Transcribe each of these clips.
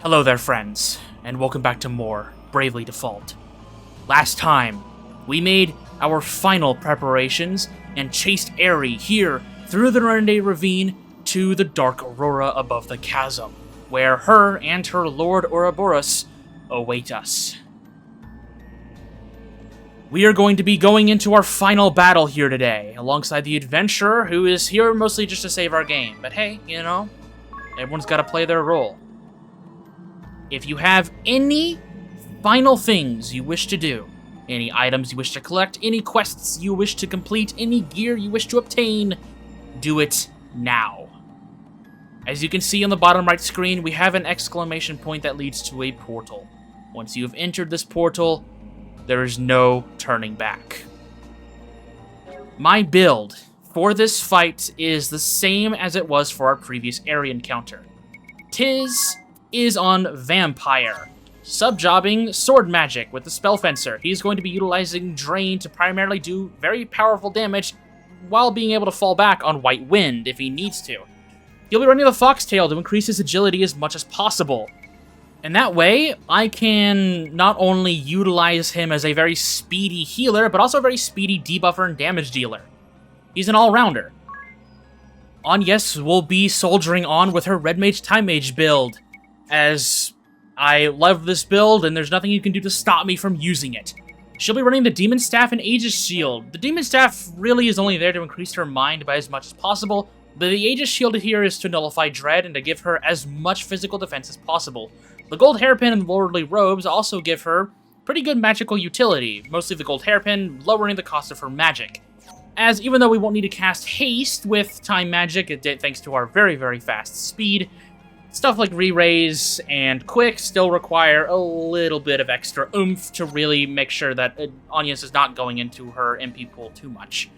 Hello there, friends, and welcome back to more Bravely Default. Last time, we made our final preparations and chased Airy here through the Norende Ravine to the Dark Aurora above the chasm, where her and her Lord Ouroboros await us. We are going to be going into our final battle here today, alongside the adventurer who is here mostly just to save our game. But hey, you know, everyone's got to play their role. If you have any final things you wish to do, any items you wish to collect, any quests you wish to complete, any gear you wish to obtain, do it now. As you can see on the bottom right screen, we have an exclamation point that leads to a portal. Once you have entered this portal, there is no turning back. My build for this fight is the same as it was for our previous Airy encounter. Tiz is on Vampire, sub-jobbing sword magic with the Spell Fencer. He's going to be utilizing Drain to primarily do very powerful damage while being able to fall back on White Wind if he needs to. He'll be running the Foxtail to increase his agility as much as possible. And that way, I can not only utilize him as a very speedy healer, but also a very speedy debuffer and damage dealer. He's an all-rounder. Anyes will be soldiering on with her Red Mage Time Mage build, as I love this build, and there's nothing you can do to stop me from using it. She'll be running the Demon Staff and Aegis Shield. The Demon Staff really is only there to increase her mind by as much as possible, but the Aegis Shield here is to nullify Dread and to give her as much physical defense as possible. The Gold Hairpin and Lordly Robes also give her pretty good magical utility, mostly the Gold Hairpin lowering the cost of her magic. As even though we won't need to cast Haste with Time Magic, thanks to our very, very fast speed, stuff like Re-Raise and Quick still require a little bit of extra oomph to really make sure that Anyes is not going into her MP pool too much.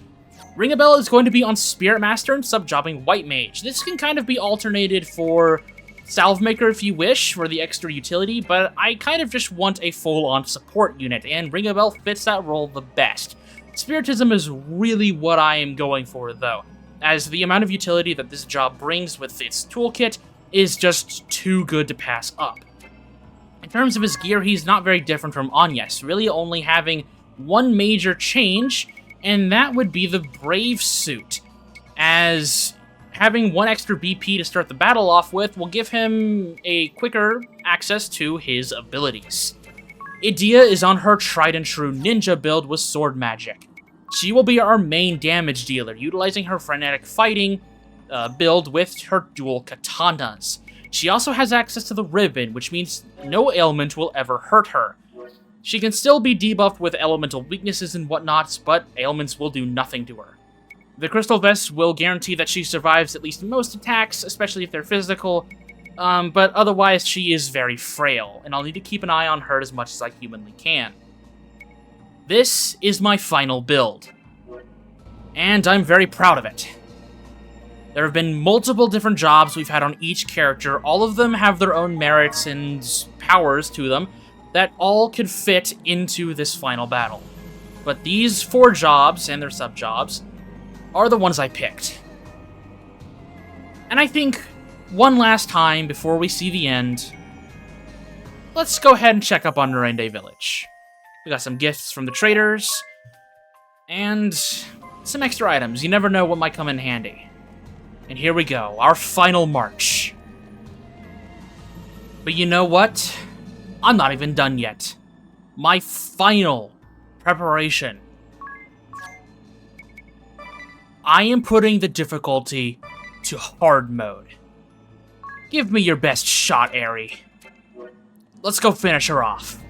Ring a Bell is going to be on Spirit Master and sub-jobbing White Mage. This can kind of be alternated for Salve Maker if you wish, for the extra utility, but I kind of just want a full-on support unit, and Ring a Bell fits that role the best. Spiritism is really what I am going for, though, as the amount of utility that this job brings with its toolkit is just too good to pass up. In terms of his gear, he's not very different from Anyes, really only having one major change, and that would be the Brave Suit, as having one extra BP to start the battle off with will give him a quicker access to his abilities. Idea is on her tried and true ninja build with sword magic. She will be our main damage dealer, utilizing her frenetic fighting build with her dual katanas. She also has access to the ribbon, which means no ailment will ever hurt her. She can still be debuffed with elemental weaknesses and whatnots, but ailments will do nothing to her. The Crystal Vest will guarantee that she survives at least most attacks, especially if they're physical, but otherwise she is very frail, and I'll need to keep an eye on her as much as I humanly can. This is my final build, and I'm very proud of it. There have been multiple different jobs we've had on each character. All of them have their own merits and powers to them that all could fit into this final battle. But these 4 jobs and their sub-jobs are the ones I picked. And I think one last time before we see the end, let's go ahead and check up on Norende Village. We got some gifts from the traders, and some extra items. You never know what might come in handy. And here we go, our final march. But you know what? I'm not even done yet. My final preparation. I am putting the difficulty to hard mode. Give me your best shot, Airy. Let's go finish her off.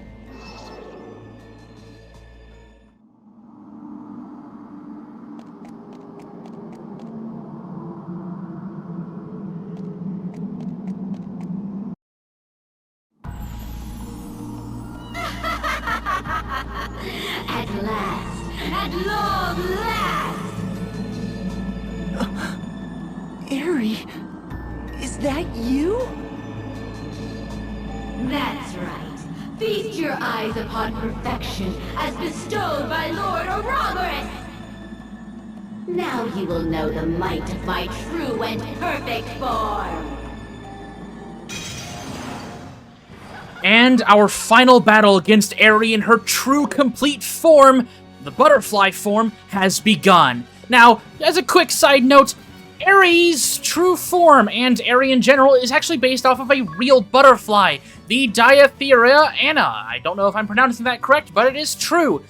At last! At long last! Airy, is that you? That's right. Feast your eyes upon perfection as bestowed by Lord Ouroboros! Now you will know the might of my true and perfect form! And our final battle against Airy in her true complete form, the butterfly form, has begun. Now, as a quick side note, Airy's true form, and Airy in general, is actually based off of a real butterfly, the Diatheria Anna. I don't know if I'm pronouncing that correct, but it is true.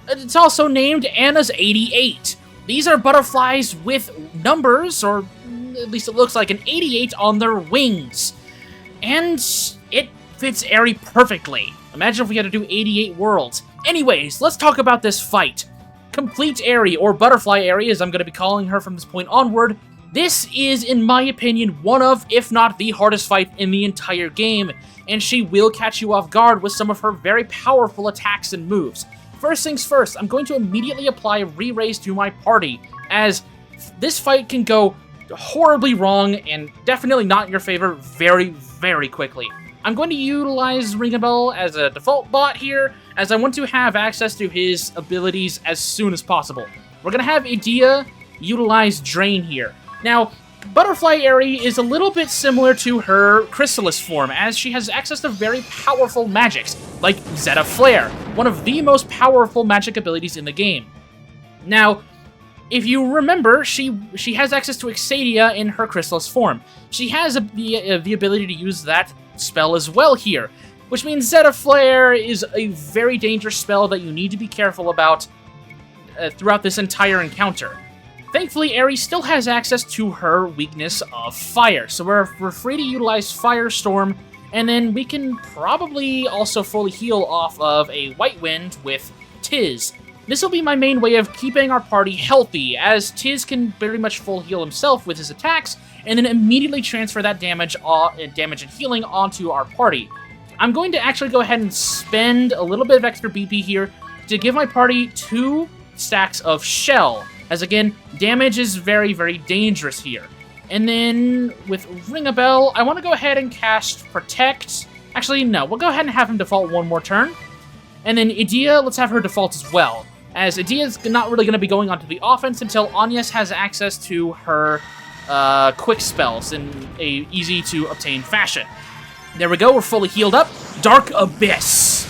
It's also named Anna's 88. These are butterflies with numbers, or at least it looks like an 88 on their wings. And it fits Airy perfectly. Imagine if we had to do 88 worlds. Anyways, let's talk about this fight. Complete Airy, or Butterfly Airy, as I'm going to be calling her from this point onward. This is, in my opinion, one of, if not the hardest fight in the entire game, and she will catch you off guard with some of her very powerful attacks and moves. First things first, I'm going to immediately apply Re-Raise to my party, as this fight can go horribly wrong and definitely not in your favor very, very quickly. I'm going to utilize Ring-a-Bell as a default bot here, as I want to have access to his abilities as soon as possible. We're going to have Idea utilize Drain here. Now, Butterfly Airy is a little bit similar to her Chrysalis form, as she has access to very powerful magics, like Zeta Flare, one of the most powerful magic abilities in the game. Now, if you remember, she has access to Exadia in her Chrysalis form. She has the ability to use that spell as well here, which means Zeta Flare is a very dangerous spell that you need to be careful about throughout this entire encounter. Thankfully, Airy still has access to her weakness of fire, so we're free to utilize Firestorm, and then we can probably also fully heal off of a White Wind with Tiz. This will be my main way of keeping our party healthy, as Tiz can very much full heal himself with his attacks, and then immediately transfer that damage and healing onto our party. I'm going to actually go ahead and spend a little bit of extra BP here to give my party 2 stacks of Shell, as again, damage is very, very dangerous here. And then with Ring-a-Bell, I want to go ahead and cast Protect. Actually, no, we'll go ahead and have him default one more turn. And then Idea, let's have her default as well, as Idea's not really going to be going onto the offense until Agnes has access to her quick spells in a easy-to-obtain fashion. There we go, we're fully healed up. Dark Abyss.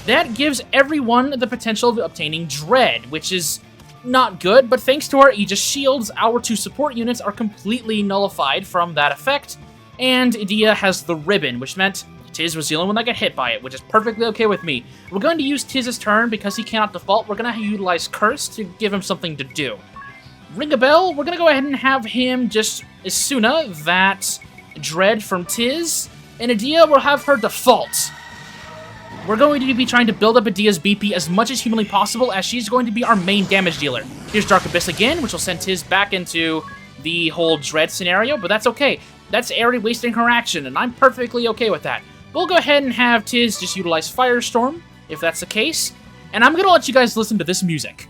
That gives everyone the potential of obtaining Dread, which is not good, but thanks to our Aegis shields, our 2 support units are completely nullified from that effect, and Idea has the Ribbon, which meant Tiz was the only one that got hit by it, which is perfectly okay with me. We're going to use Tiz's turn because he cannot default. We're going to utilize Curse to give him something to do. Ring-a-Bell, we're going to go ahead and have him just Isuna that Dread from Tiz, and Idea will have her default. We're going to be trying to build up Idea's BP as much as humanly possible, as she's going to be our main damage dealer. Here's Dark Abyss again, which will send Tiz back into the whole Dread scenario, but that's okay. That's Airy wasting her action, and I'm perfectly okay with that. We'll go ahead and have Tiz just utilize Firestorm, if that's the case, and I'm going to let you guys listen to this music.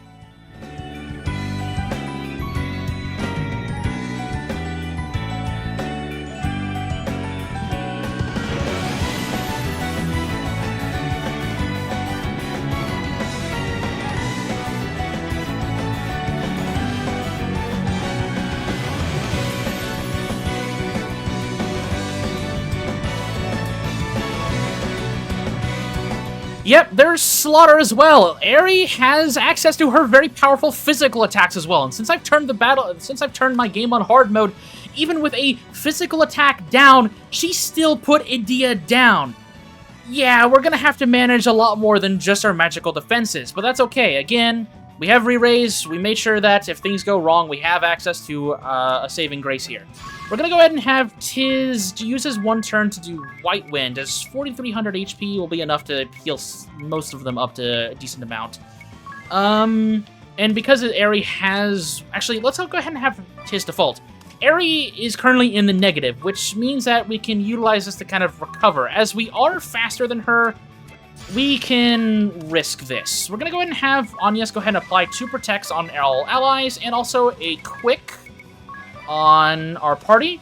Yep, there's Slaughter as well. Airy has access to her very powerful physical attacks as well, and since I've turned my game on hard mode, even with a physical attack down, she still put Idea down. Yeah, we're gonna have to manage a lot more than just our magical defenses, but that's okay. Again, we have Re-Raise. We made sure that if things go wrong, we have access to a saving grace here. We're going to go ahead and have Tiz use his 1 turn to do White Wind, as 4,300 HP will be enough to heal most of them up to a decent amount. And because Airy has... Actually, let's go ahead and have Tiz default. Airy is currently in the negative, which means that we can utilize this to kind of recover. As we are faster than her, we can risk this. We're going to go ahead and have Agnes go ahead and apply 2 protects on all allies, and also a quick on our party.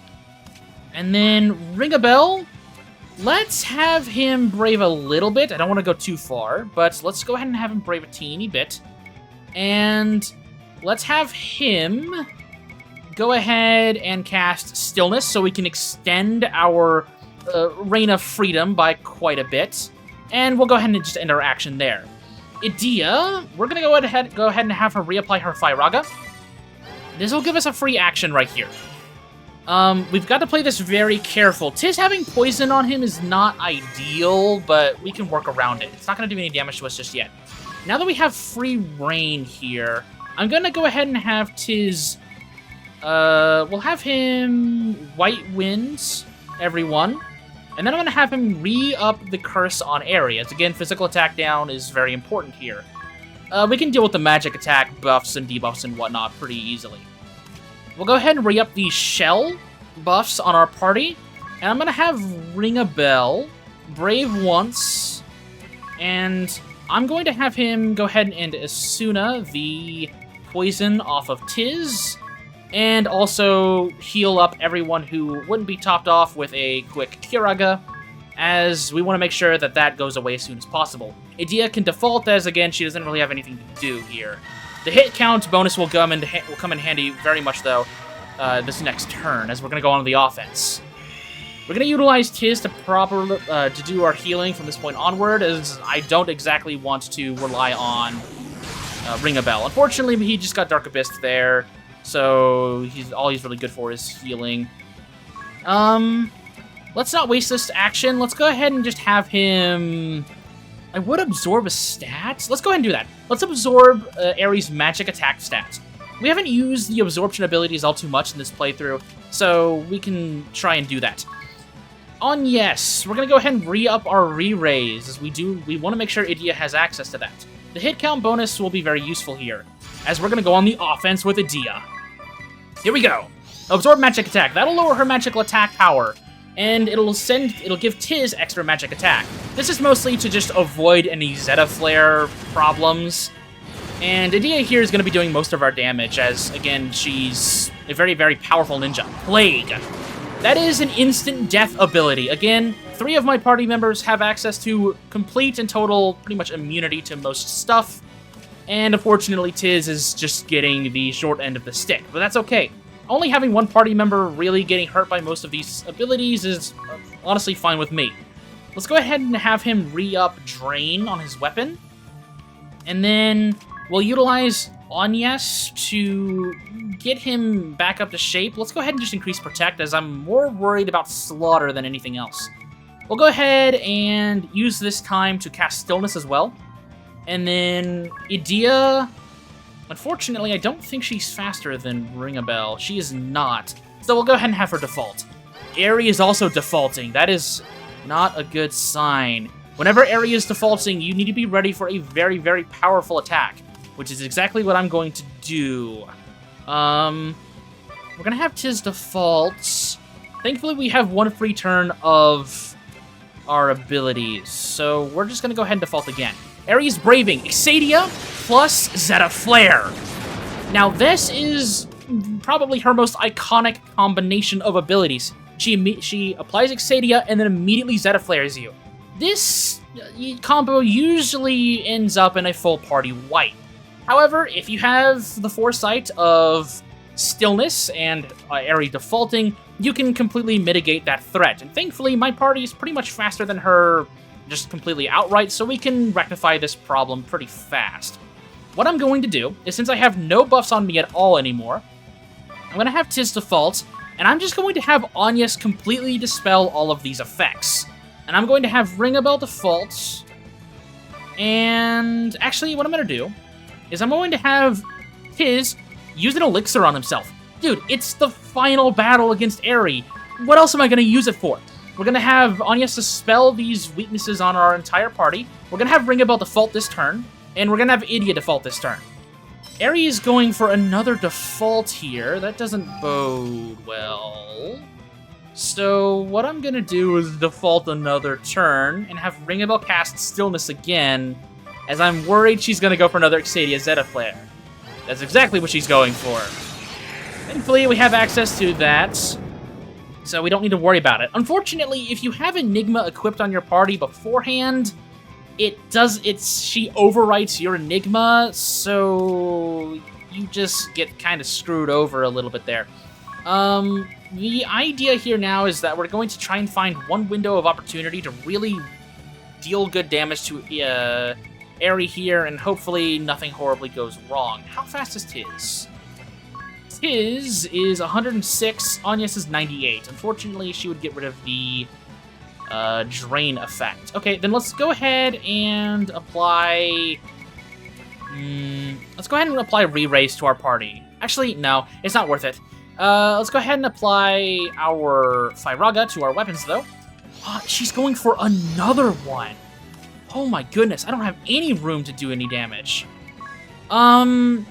And then Ring-a-Bell, let's have him brave a little bit. I don't want to go too far, but let's go ahead and have him brave a teeny bit. And let's have him go ahead and cast Stillness so we can extend our Reign of Freedom by quite a bit. And we'll go ahead and just end our action there. Idia, we're going to go ahead and have her reapply her Firaga. This will give us a free action right here. We've got to play this very careful. Tiz having poison on him is not ideal, but we can work around it. It's not going to do any damage to us just yet. Now that we have free reign here, I'm going to go ahead and have Tiz... we'll have him White Winds, everyone. And then I'm going to have him re-up the curse on Airy. As again, physical attack down is very important here. We can deal with the magic attack buffs and debuffs and whatnot pretty easily. We'll go ahead and re-up the shell buffs on our party. And I'm going to have Ring a Bell, Brave once, and I'm going to have him go ahead and end Asuna the poison off of Tiz, and also heal up everyone who wouldn't be topped off with a quick Kiraga, as we want to make sure that that goes away as soon as possible. Idia can default, as again, she doesn't really have anything to do here. The hit count bonus will come in handy very much, though, this next turn, as we're going to go on to the offense. We're going to utilize Tiz to do our healing from this point onward, as I don't exactly want to rely on Ring a Bell. Unfortunately, he just got Dark Abyss there, so all he's really good for is healing. Let's not waste this action. Let's go ahead and just have him... I would absorb a stat. Let's go ahead and do that. Let's absorb Airy's magic attack stats. We haven't used the absorption abilities all too much in this playthrough, so we can try and do that. On yes, we're going to go ahead and re-up our re-raise, as we want to make sure Idia has access to that. The hit count bonus will be very useful here, as we're going to go on the offense with Idia. Here we go. Absorb magic attack. That'll lower her magical attack power, and it'll give Tiz extra magic attack. This is mostly to just avoid any Zeta Flare problems. And Idia here is going to be doing most of our damage, as, again, she's a very, very powerful ninja. Plague. That is an instant death ability. Again, 3 of my party members have access to complete and total, pretty much immunity to most stuff. And unfortunately, Tiz is just getting the short end of the stick, but that's okay. Only having one party member really getting hurt by most of these abilities is honestly fine with me. Let's go ahead and have him re-up Drain on his weapon. And then we'll utilize Anyes to get him back up to shape. Let's go ahead and just increase Protect, as I'm more worried about Slaughter than anything else. We'll go ahead and use this time to cast Stillness as well. And then Idia... Unfortunately, I don't think she's faster than Ring a Bell. She is not. So we'll go ahead and have her default. Airy is also defaulting. That is not a good sign. Whenever Airy is defaulting, you need to be ready for a very, very powerful attack, which is exactly what I'm going to do. We're going to have Tiz default. Thankfully, we have one free turn of our abilities, so we're just going to go ahead and default again. Airy is Braving. Exadia plus Zeta Flare. Now, this is probably her most iconic combination of abilities. She applies Exadia and then immediately Zeta Flares you. This combo usually ends up in a full party wipe. However, if you have the foresight of Stillness and Airy defaulting, you can completely mitigate that threat. And thankfully, my party is pretty much faster than her just completely outright, so we can rectify this problem pretty fast. What I'm going to do is, since I have no buffs on me at all anymore, I'm going to have Tiz default, and I'm just going to have Anyes completely dispel all of these effects. And I'm going to have Ring a Bell default, and actually what I'm going to do is I'm going to have Tiz use an elixir on himself. Dude, it's the final battle against Airy. What else am I going to use it for? We're going to have Anyes dispel these weaknesses on our entire party. We're going to have Ring a Bell default this turn, and we're going to have Idia default this turn. Airy is going for another default here. That doesn't bode well. So what I'm going to do is default another turn and have Ring a Bell cast Stillness again, as I'm worried she's going to go for another Exadia Zeta Flare. That's exactly what she's going for. Thankfully, we have access to that, so we don't need to worry about it. Unfortunately, if you have Enigma equipped on your party beforehand, she overwrites your Enigma, so you just get kind of screwed over a little bit there. the idea here now is that we're going to try and find one window of opportunity to really deal good damage to Airy here, and hopefully nothing horribly goes wrong. How fast is Tiz? Tiz is 106, Agnes is 98. Unfortunately, she would get rid of the drain effect. Okay, then let's go ahead and apply... let's go ahead and apply re-raise to our party. Actually, no, it's not worth it. Let's go ahead and apply our Firaga to our weapons, though. She's going for another one. Oh my goodness, I don't have any room to do any damage. Oh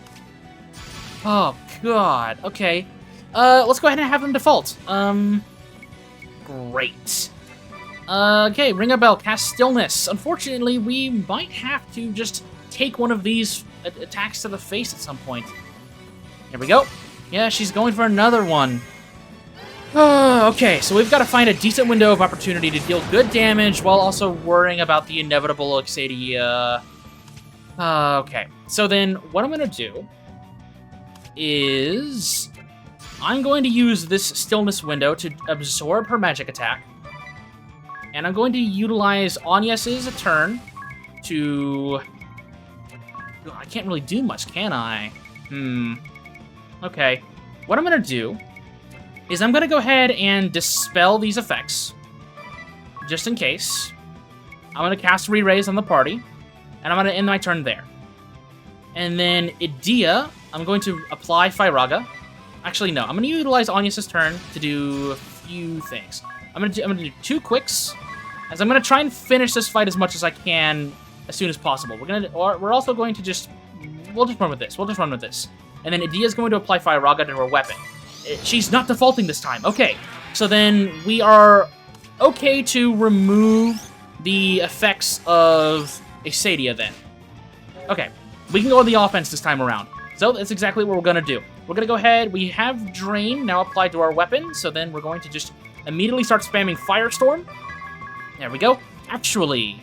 god, okay. Let's go ahead and have them default. Great. Okay, ring a bell, cast stillness. Unfortunately, we might have to just take one of these attacks to the face at some point. Here we go. Yeah, she's going for another one. Okay, so we've got to find a decent window of opportunity to deal good damage while also worrying about the inevitable Exadia. Okay, so then what I'm going to do is I'm going to use this stillness window to absorb her magic attack. And I'm going to utilize Agnes's turn to... I can't really do much, can I? Okay. What I'm going to do is I'm going to go ahead and dispel these effects, just in case. I'm going to cast Re-Raise on the party, and I'm going to end my turn there. And then Idia, I'm going to apply Firaga. Actually, no. I'm going to utilize Agnes's turn to do a few things. I'm going to do 2 quicks, as I'm going to try and finish this fight as much as I can as soon as possible. We're also going to we'll just run with this. And then Idia's going to apply Firaga to her weapon. She's not defaulting this time. Okay, so then we are okay to remove the effects of Exadia then. Okay, we can go on the offense this time around. So that's exactly what we're going to do. We're going to go ahead. We have Drain now applied to our weapon, so then we're going to just immediately start spamming Firestorm. There we go. Actually,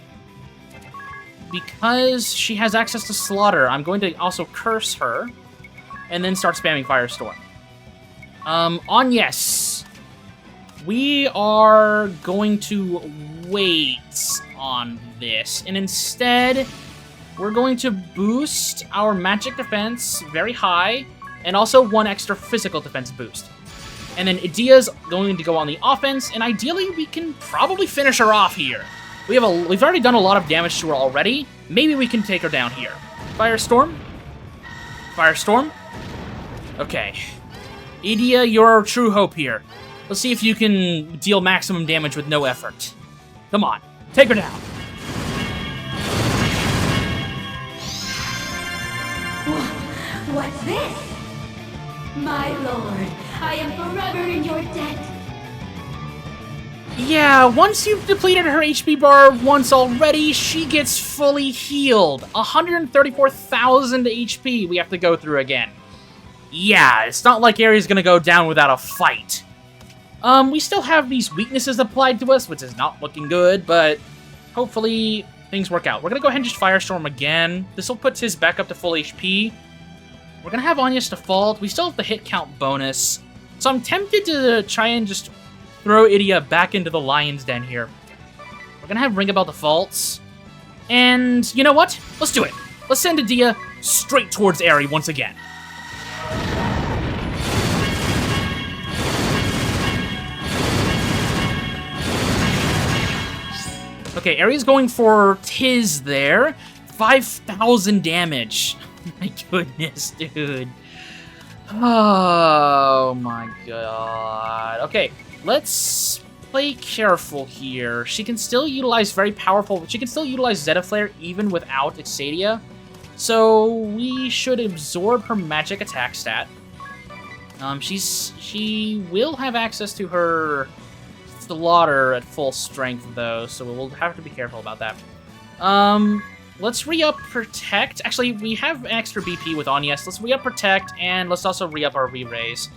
because she has access to Slaughter, I'm going to also curse her and then start spamming Firestorm. Agnes, we are going to wait on this, and instead, we're going to boost our magic defense very high, and also 1 extra physical defense boost. And then Idia's going to go on the offense, and ideally, we can probably finish her off here. We've already done a lot of damage to her already. Maybe we can take her down here. Firestorm. Firestorm. Okay. Idia, you're our true hope here. Let's see if you can deal maximum damage with no effort. Come on, take her down. What's this? My lord, I am forever in your debt. Yeah, once you've depleted her HP bar once already, she gets fully healed. 134,000 HP we have to go through again. Yeah, it's not like Airy's gonna go down without a fight. We still have these weaknesses applied to us, which is not looking good, but hopefully things work out. We're gonna go ahead and just Firestorm again. This will put his back up to full HP. We're gonna have Agnes default. We still have the hit count bonus. So I'm tempted to try and just throw Idia back into the lion's den here. We're gonna have Ring a Bell defaults. And you know what? Let's do it. Let's send Idia straight towards Airy once again. Okay, Airy's going for Tiz there. 5,000 damage. My goodness, dude. Oh my god. Okay, let's play careful here. She can still utilize very powerful... She can still utilize Zeta Flare even without Exadia. So we should absorb her magic attack stat. She will have access to her Slaughter at full strength, though, so we'll have to be careful about that. Let's re-up Protect. Actually, we have an extra BP with Agnes. Let's re-up Protect, and let's also re-up our Re-Raise,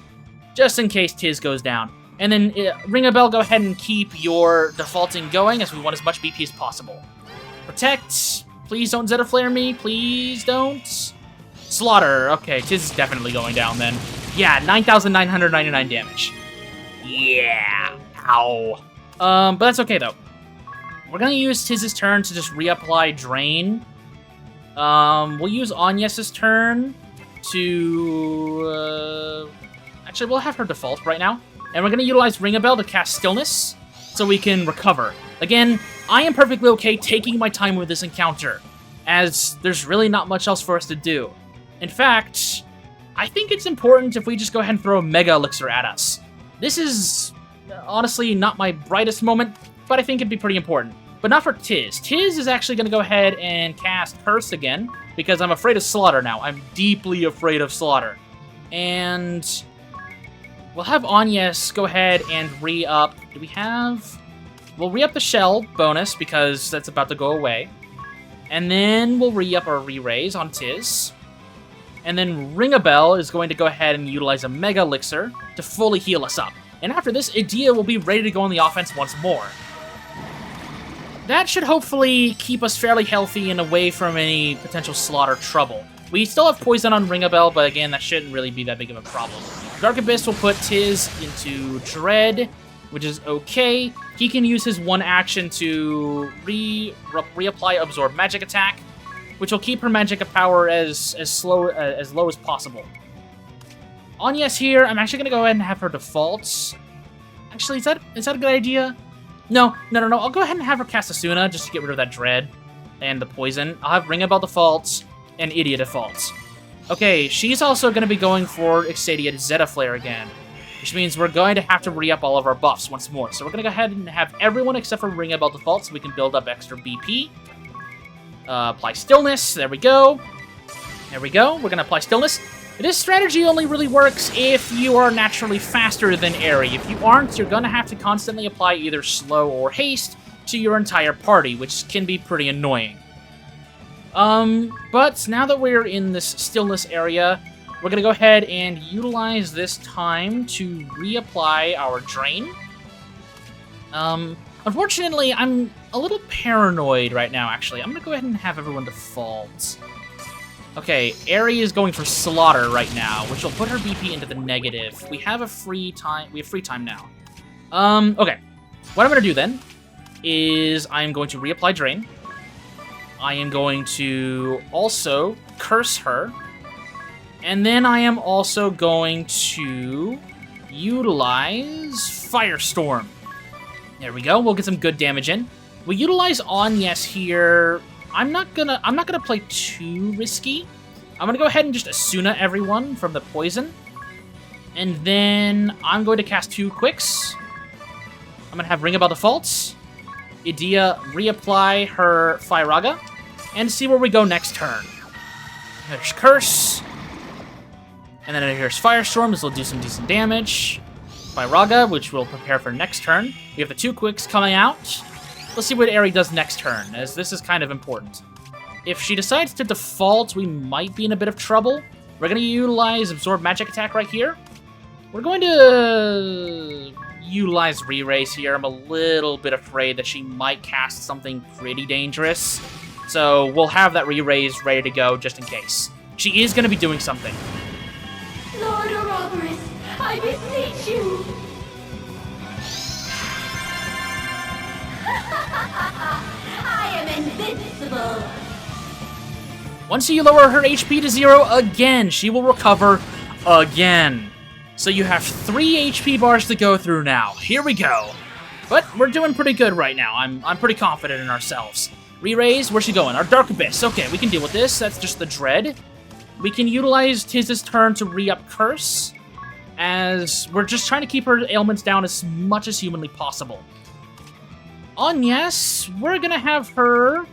just in case Tiz goes down. And then, Ring a Bell, go ahead and keep your defaulting going, as we want as much BP as possible. Protect. Please don't Zeta Flare me. Please don't. Slaughter. Okay, Tiz is definitely going down, then. Yeah, 9,999 damage. Yeah. Ow. But that's okay, though. We're gonna use Tiz's turn to just reapply Drain. We'll use Agnes's turn to... Actually, we'll have her default right now. And we're gonna utilize Ring a Bell to cast Stillness, so we can recover. Again, I am perfectly okay taking my time with this encounter, as there's really not much else for us to do. In fact, I think it's important if we just go ahead and throw a Mega Elixir at us. This is, honestly, not my brightest moment, but I think it'd be pretty important. But not for Tiz. Tiz is actually going to go ahead and cast Curse again, because I'm afraid of Slaughter now. I'm deeply afraid of Slaughter. And we'll have Agnes go ahead and re-up. Do we have... We'll re-up the Shell bonus, because that's about to go away. And then we'll re-up our re-raise on Tiz. And then Ring a Bell is going to go ahead and utilize a Mega Elixir to fully heal us up. And after this, Idea will be ready to go on the offense once more. That should hopefully keep us fairly healthy and away from any potential Slaughter trouble. We still have Poison on Ring a Bell, but again, that shouldn't really be that big of a problem. Dark Abyss will put Tiz into Dread, which is okay. He can use his one action to reapply Absorb Magic Attack, which will keep her magic power as low as possible. Agnes here, I'm actually going to go ahead and have her default. Actually, is that a good idea? No. I'll go ahead and have her cast Asuna just to get rid of that Dread and the Poison. I'll have Ring a Bell defaults and Idiot defaults. Okay, she's also going to be going for Exadiate Zeta Flare again, which means we're going to have to re-up all of our buffs once more. So we're going to go ahead and have everyone except for Ring a Bell default so we can build up extra BP. Apply Stillness. There we go. We're going to apply Stillness. This strategy only really works if you are naturally faster than Airy. If you aren't, you're going to have to constantly apply either Slow or Haste to your entire party, which can be pretty annoying. But now that we're in this Stillness area, we're going to go ahead and utilize this time to reapply our Drain. Unfortunately, I'm a little paranoid right now, actually. I'm going to go ahead and have everyone default. Okay, Airy is going for Slaughter right now, which will put her BP into the negative. We have free time now. Okay. What I'm going to do then is I'm going to reapply Drain. I am going to also Curse her. And then I am also going to utilize Firestorm. There we go. We'll get some good damage in. We utilize Agnes here. I'm not gonna play too risky. I'm gonna go ahead and just Asuna everyone from the poison. And then I'm going to cast 2 Quicks. I'm gonna have Ring a Bell defaults. Idea reapply her Firaga. And see where we go next turn. There's Curse. And then here's Firestorm. This will do some decent damage. Firaga, which we'll prepare for next turn. We have the 2 Quicks coming out. Let's see what Airy does next turn, as this is kind of important. If she decides to default, we might be in a bit of trouble. We're going to utilize Absorb Magic Attack right here. We're going to utilize Re-Raise here. I'm a little bit afraid that she might cast something pretty dangerous. So we'll have that Re-Raise ready to go just in case. She is going to be doing something. Lord Ouroboros, I beseech you! I am invincible! Once you lower her HP to 0 again, she will recover again. So you have 3 HP bars to go through now. Here we go. But we're doing pretty good right now. I'm pretty confident in ourselves. Re-Raise, where's she going? Our Dark Abyss. Okay, we can deal with this. That's just the Dread. We can utilize Tiz's turn to re-up Curse, as we're just trying to keep her ailments down as much as humanly possible. Agnes, we're gonna have her...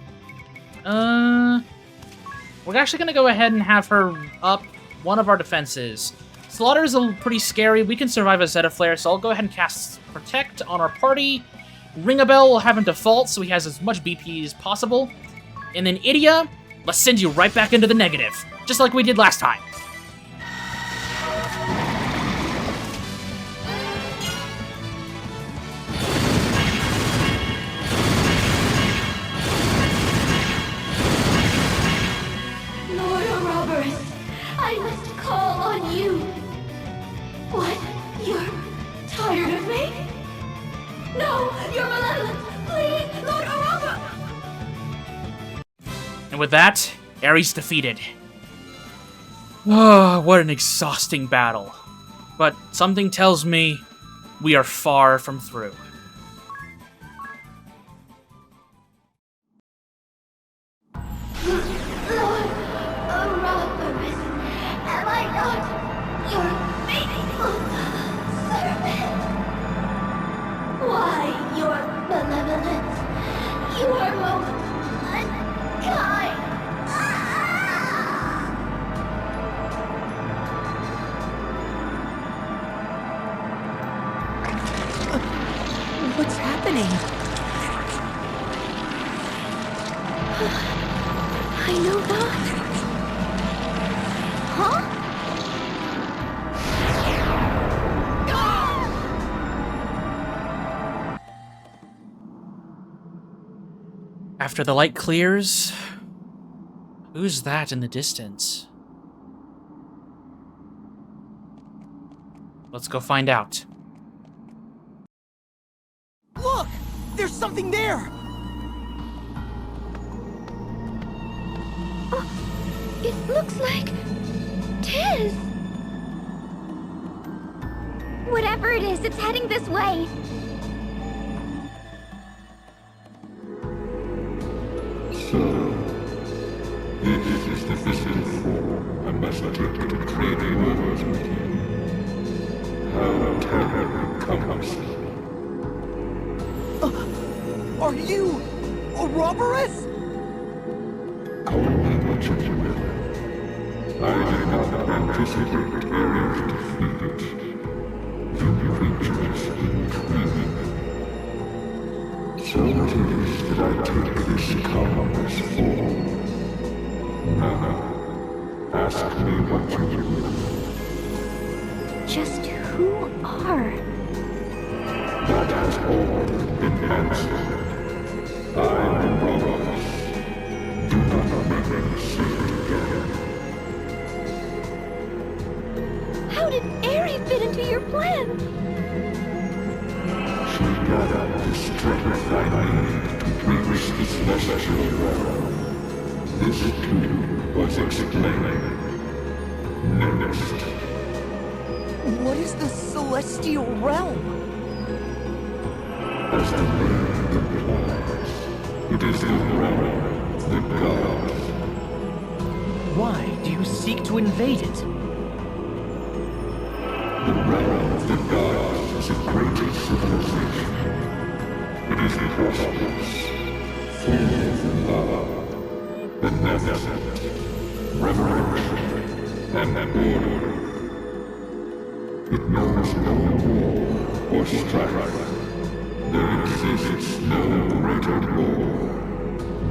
We're actually gonna go ahead and have her up one of our defenses. Slaughter is pretty scary. We can survive a Zeta Flare, so I'll go ahead and cast Protect on our party. Ring a Bell will have him default, so he has as much BP as possible. And then Idia, let's send you right back into the negative, just like we did last time. Lord Ouroboros, I must call on you. What? You're tired of with that, Airy's defeated. Oh, what an exhausting battle. But something tells me we are far from through. Lord Ouroboros, am I not your faithful servant? Why your malevolence? You are most unkind. What's happening? I know not. Huh? After the light clears, who's that in the distance? Let's go find out. Look! There's something there! It looks like Tiz. Whatever it is, it's heading this way. So, this is the visiting form I must take to trade words with you. How terribly comes. Are you Ouroboros? Call me what you will. I did not anticipate Airy's defeat. You creatures intrigue. So it is that I take this calmness form. Now, ask me what you will. Just who are? That has all been answered. I am Ouroboros. Do not make me say it again. How did Airy fit into your plan? She gathered the strength I need to reach this celestial realm. This too was explained. Next. What is the celestial realm? As the name implies, it is the realm of the gods. Why do you seek to invade it? The realm of the gods is a great civilization. It is prosperous, full of love, beneficent, reverential, and order. It knows no war or strife. There exists no greater war,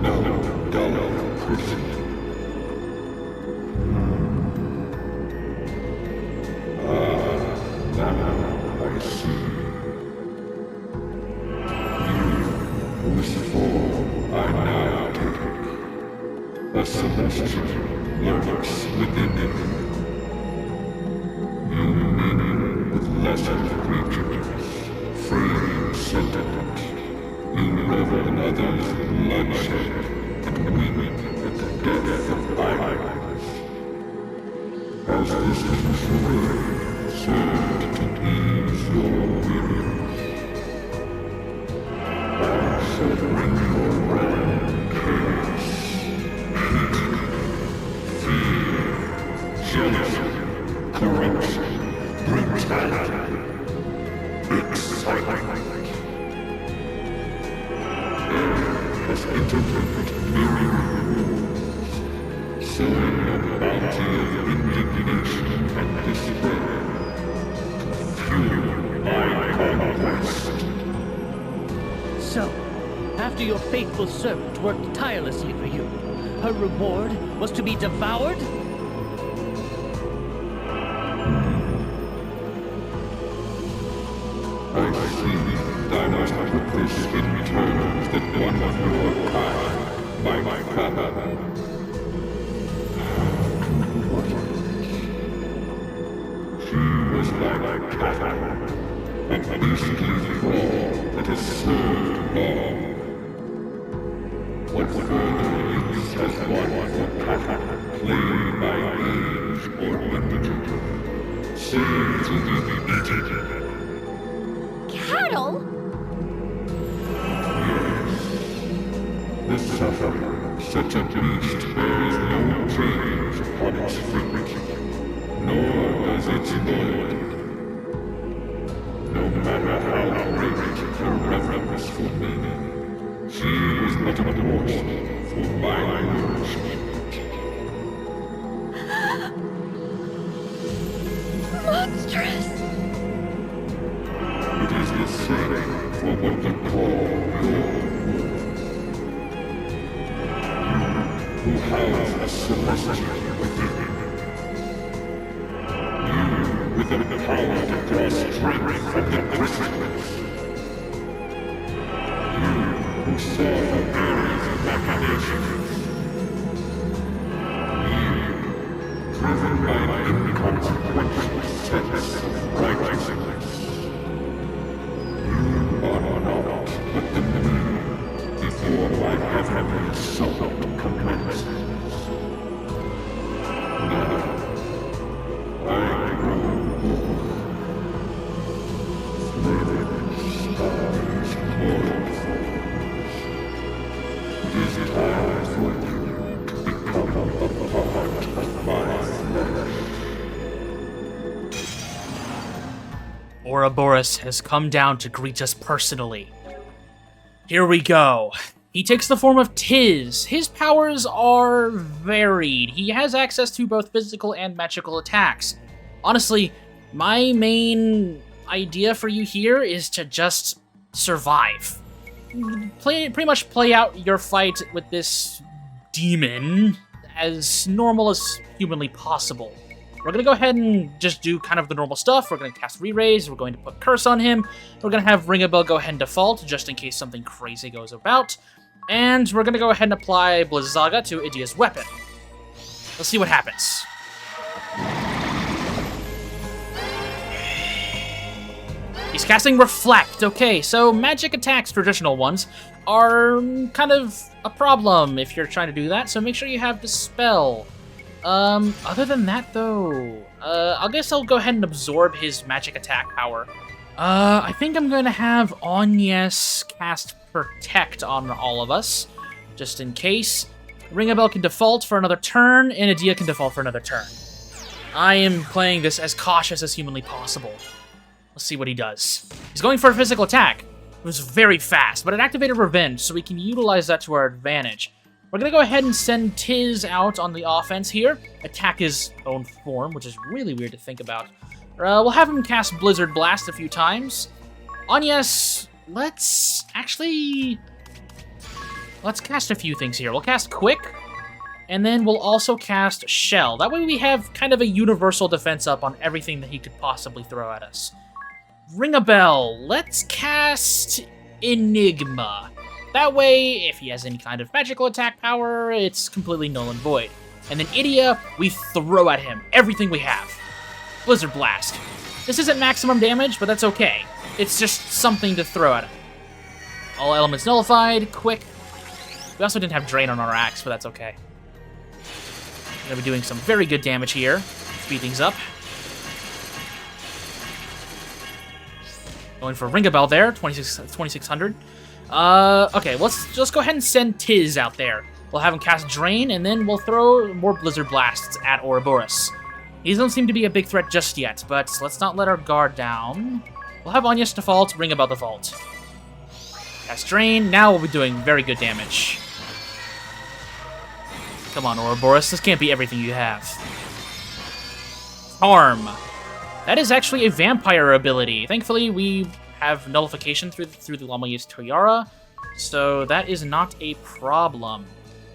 no duller prison. Now I see. You, whose form I now take, a celestial lurks within it. You mingle with lesser creatures, free and sentient. You revel in others' bloodshed and weep at the death of idols. As this way served to ease your weariness, I shall bring your realm chaos, heat, fear, jealousy, corruption, brutality, excitement. Air has entered myriad worlds, sowing a bounty of indignation and despair. Fuel my conquest. So, after your faithful servant worked tirelessly for you, her reward was to be devoured? I see I must put this in terms that one of your kind, my family. She was like a cattle, a beastly thrall that has served long. What further you has one for cattle, played by age or limited. Save to be eaten. Cattle? The suffering, such a beast bears no change upon its frequency, nor does its loyalty. No matter how great her reverence for me, she is but a morsel for my nourishment. Monstrous! It is the same for what you call your who house a celestial within. You, with the power to draw strength from the crystals. You, who saw the Airy's machinations. You, driven by an inconsequential sense of righteousness. You are not but the moon before my heavenly assault commences. Now, I grow old. Living stars, mortal forms. It is time for you to become a part of my flesh. Ouroboros has come down to greet us personally. Here we go. He takes the form of Tiz. His powers are varied. He has access to both physical and magical attacks. Honestly, my main idea for you here is to just survive. Pretty much play out your fight with this demon as normal as humanly possible. We're going to go ahead and just do kind of the normal stuff. We're going to cast Re-Raise. We're going to put Curse on him. We're going to have Ring a Bell go ahead and default, just in case something crazy goes about. And we're going to go ahead and apply Blizzaga to Idia's weapon. Let's see what happens. He's casting Reflect. Okay, so magic attacks, traditional ones, are kind of a problem if you're trying to do that, so make sure you have Dispel. Other than that, though, I guess I'll go ahead and absorb his magic attack power. I think I'm going to have Agnes cast Protect on all of us, just in case. Ring a Bell can default for another turn, and Idia can default for another turn. I am playing this as cautious as humanly possible. Let's see what he does. He's going for a physical attack. It was very fast, but it activated Revenge, so we can utilize that to our advantage. We're going to go ahead and send Tiz out on the offense here, attack his own form, which is really weird to think about. We'll have him cast Blizzard Blast a few times. Agnes, let's cast a few things here. We'll cast Quick, and then we'll also cast Shell. That way we have kind of a universal defense up on everything that he could possibly throw at us. Ring a Bell, let's cast Enigma. That way, if he has any kind of magical attack power, it's completely null and void. And then Idia, we throw at him everything we have. Blizzard Blast. This isn't maximum damage, but that's okay. It's just something to throw at him. All elements nullified, Quick. We also didn't have Drain on our axe, but that's okay. We're gonna be doing some very good damage here. Speed things up. Going for Ring a Bell there, 2600. Okay, let's just go ahead and send Tiz out there. We'll have him cast Drain, and then we'll throw more Blizzard Blasts at Ouroboros. He doesn't seem to be a big threat just yet, but let's not let our guard down. We'll have Agnes default, Ring a Bell default. Cast Drain, now we'll be doing very good damage. Come on, Ouroboros, this can't be everything you have. Harm. That is actually a vampire ability. Thankfully, we have nullification through the Lamaye's Toyara, so that is not a problem.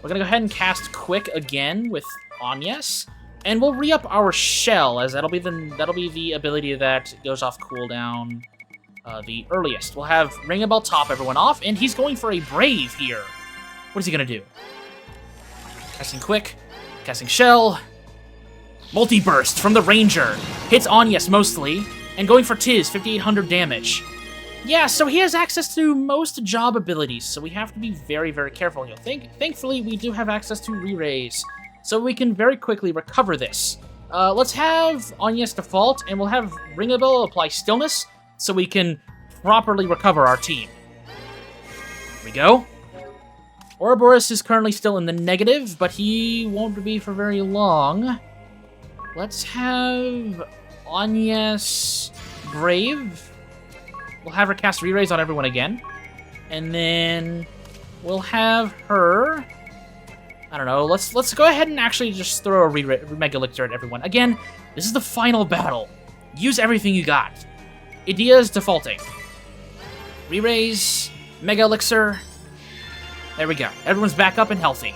We're gonna go ahead and cast Quick again with Agnes, and we'll re-up our Shell, as that'll be the ability that goes off cooldown the earliest. We'll have Ring a Bell top everyone off, and he's going for a Brave here. What is he gonna do? Casting Quick, casting Shell, Multi-Burst from the Ranger. Hits Agnes mostly, and going for Tiz, 5800 damage. Yeah, so he has access to most job abilities, so we have to be very, very careful. Thankfully, we do have access to re-raise, so we can very quickly recover this. Let's have Anya's default, and we'll have Ringabel apply stillness, so we can properly recover our team. Here we go. Ouroboros is currently still in the negative, but he won't be for very long. Let's have Anya's Brave. We'll have her cast re-raise on everyone again. And then we'll have her... I don't know, let's go ahead and actually just throw a Mega Elixir at everyone. Again, this is the final battle. Use everything you got. Idea is defaulting. Re-raise, Mega Elixir. There we go. Everyone's back up and healthy.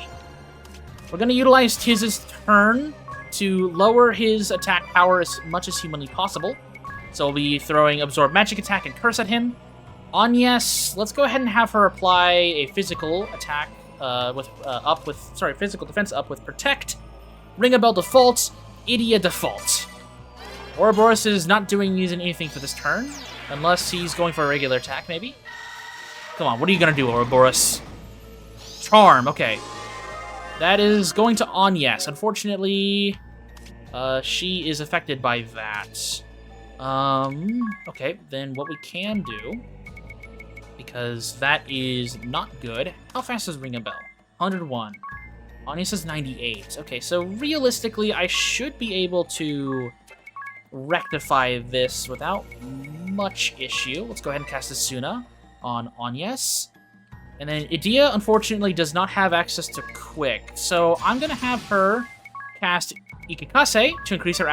We're going to utilize Tiz's turn to lower his attack power as much as humanly possible. So we'll be throwing Absorb Magic Attack and Curse at him. Anyes, let's go ahead and have her apply a physical attack physical defense up with Protect. Ringabel defaults. Idia defaults. Ouroboros is not using anything for this turn, unless he's going for a regular attack, maybe. Come on, what are you gonna do, Ouroboros? Charm, okay. That is going to Anyes. Unfortunately, she is affected by that. Okay, then what we can do, because that is not good. How fast is Ring a Bell? 101. Anyes is 98. Okay, so realistically, I should be able to rectify this without much issue. Let's go ahead and cast Asuna on Anyes. And then Idia, unfortunately, does not have access to Quick, so I'm gonna have her cast Ikikase to increase her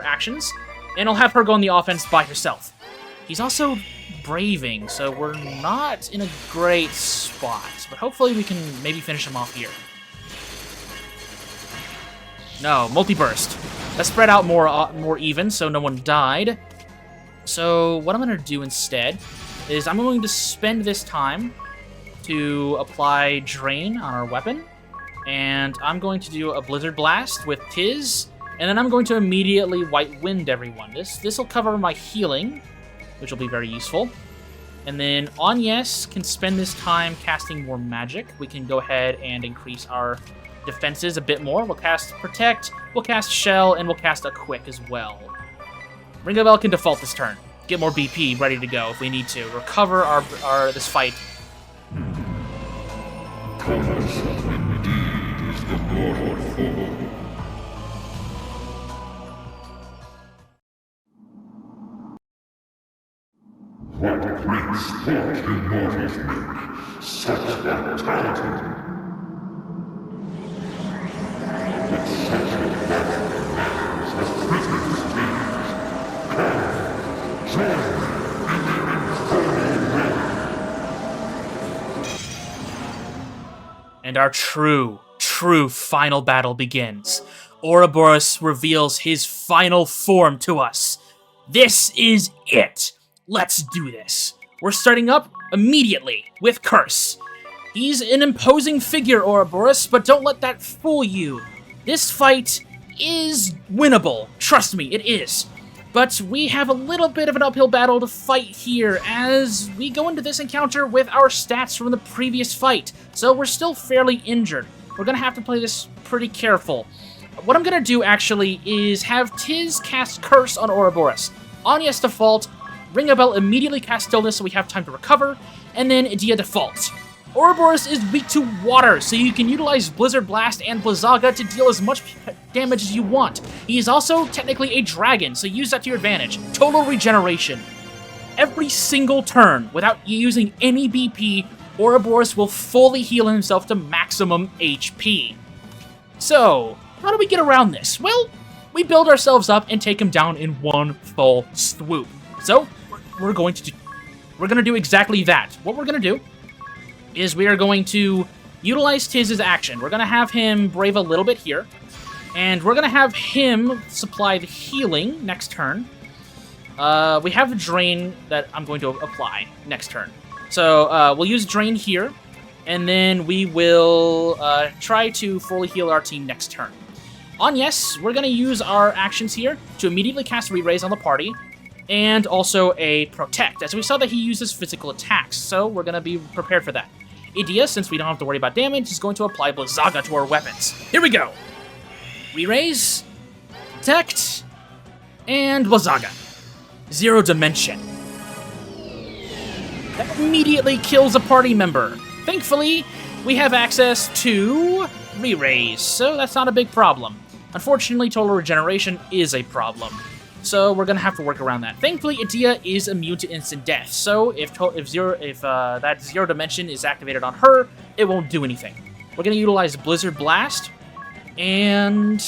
actions, and I'll have her go on the offense by herself. He's also braving, so we're not in a great spot, but hopefully we can maybe finish him off here. No, multi-burst. Let's spread out more even, so no one died. So what I'm gonna do instead is I'm going to spend this time to apply Drain on our weapon, and I'm going to do a Blizzard Blast with Tiz, and then I'm going to immediately White Wind everyone. This will cover my healing, which will be very useful. And then Anyes can spend this time casting more magic. We can go ahead and increase our defenses a bit more. We'll cast Protect, we'll cast Shell, and we'll cast a Quick as well. Ringabel can default this turn. Get more BP ready to go if we need to. Recover this fight. Thomas indeed is the mortal foe. What great sport you mortals make, such vitality. With such advanced manners as prisoners' tales, come, join me in their infernal realm. And our true final battle begins. Ouroboros reveals his final form to us. This is it! Let's do this. We're starting up immediately with Curse. He's an imposing figure, Ouroboros, but don't let that fool you. This fight is winnable. Trust me, it is. But we have a little bit of an uphill battle to fight here as we go into this encounter with our stats from the previous fight. So we're still fairly injured. We're gonna have to play this pretty careful. What I'm gonna do actually is have Tiz cast Curse on Ouroboros. Anyes default, Ringabel immediately cast Stillness so we have time to recover, and then Idia default. Ouroboros is weak to water, so you can utilize Blizzard Blast and Blizzaga to deal as much damage as you want. He is also technically a dragon, so use that to your advantage. Total regeneration. Every single turn, without using any BP, Ouroboros will fully heal himself to maximum HP. So, how do we get around this? Well, we build ourselves up and take him down in one full swoop. So, we're going to do exactly that. What we're going to do is we are going to utilize Tiz's action. We're going to have him brave a little bit here, and we're going to have him supply the healing next turn. We have a Drain that I'm going to apply next turn. So we'll use Drain here, and then we will try to fully heal our team next turn. Anyes, we're going to use our actions here to immediately cast Re-Raise on the party. and also a Protect, as we saw that he uses physical attacks, so we're going to be prepared for that. Idia, since we don't have to worry about damage, is going to apply Blizzaga to our weapons. Here we go! Re-raise, Protect, and Blizzaga. Zero Dimension. That immediately kills a party member. Thankfully, we have access to Re-raise, so that's not a big problem. Unfortunately, Total Regeneration is a problem, so we're gonna have to work around that. Thankfully, Idia is immune to instant death, so if that Zero Dimension is activated on her, it won't do anything. We're gonna utilize Blizzard Blast and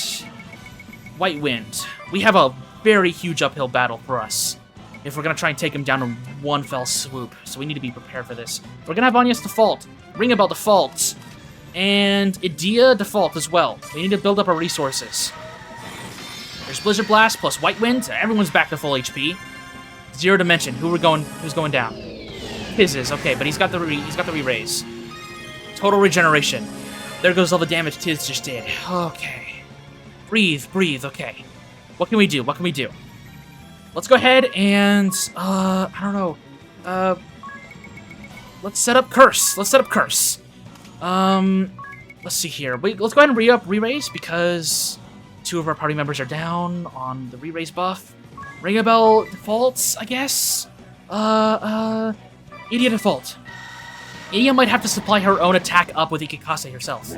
White Wind. We have a very huge uphill battle for us if we're gonna try and take him down in one fell swoop, so we need to be prepared for this. We're gonna have Anya's default, Ringabel default, and Idia default as well. We need to build up our resources. There's Blizzard Blast plus White Wind. Everyone's back to full HP. Zero Dimension. Who's going down? His is okay, but he's got the re-raise. Total Regeneration. There goes all the damage Tiz just did. Okay. Breathe. Okay. What can we do? Let's go ahead and I don't know. Let's set up Curse. Let's see here. Let's go ahead and re-raise because 2 of our party members are down on the re-raise buff. Ringabel defaults, I guess. Idia default. Idia might have to supply her own attack up with Ikikase herself.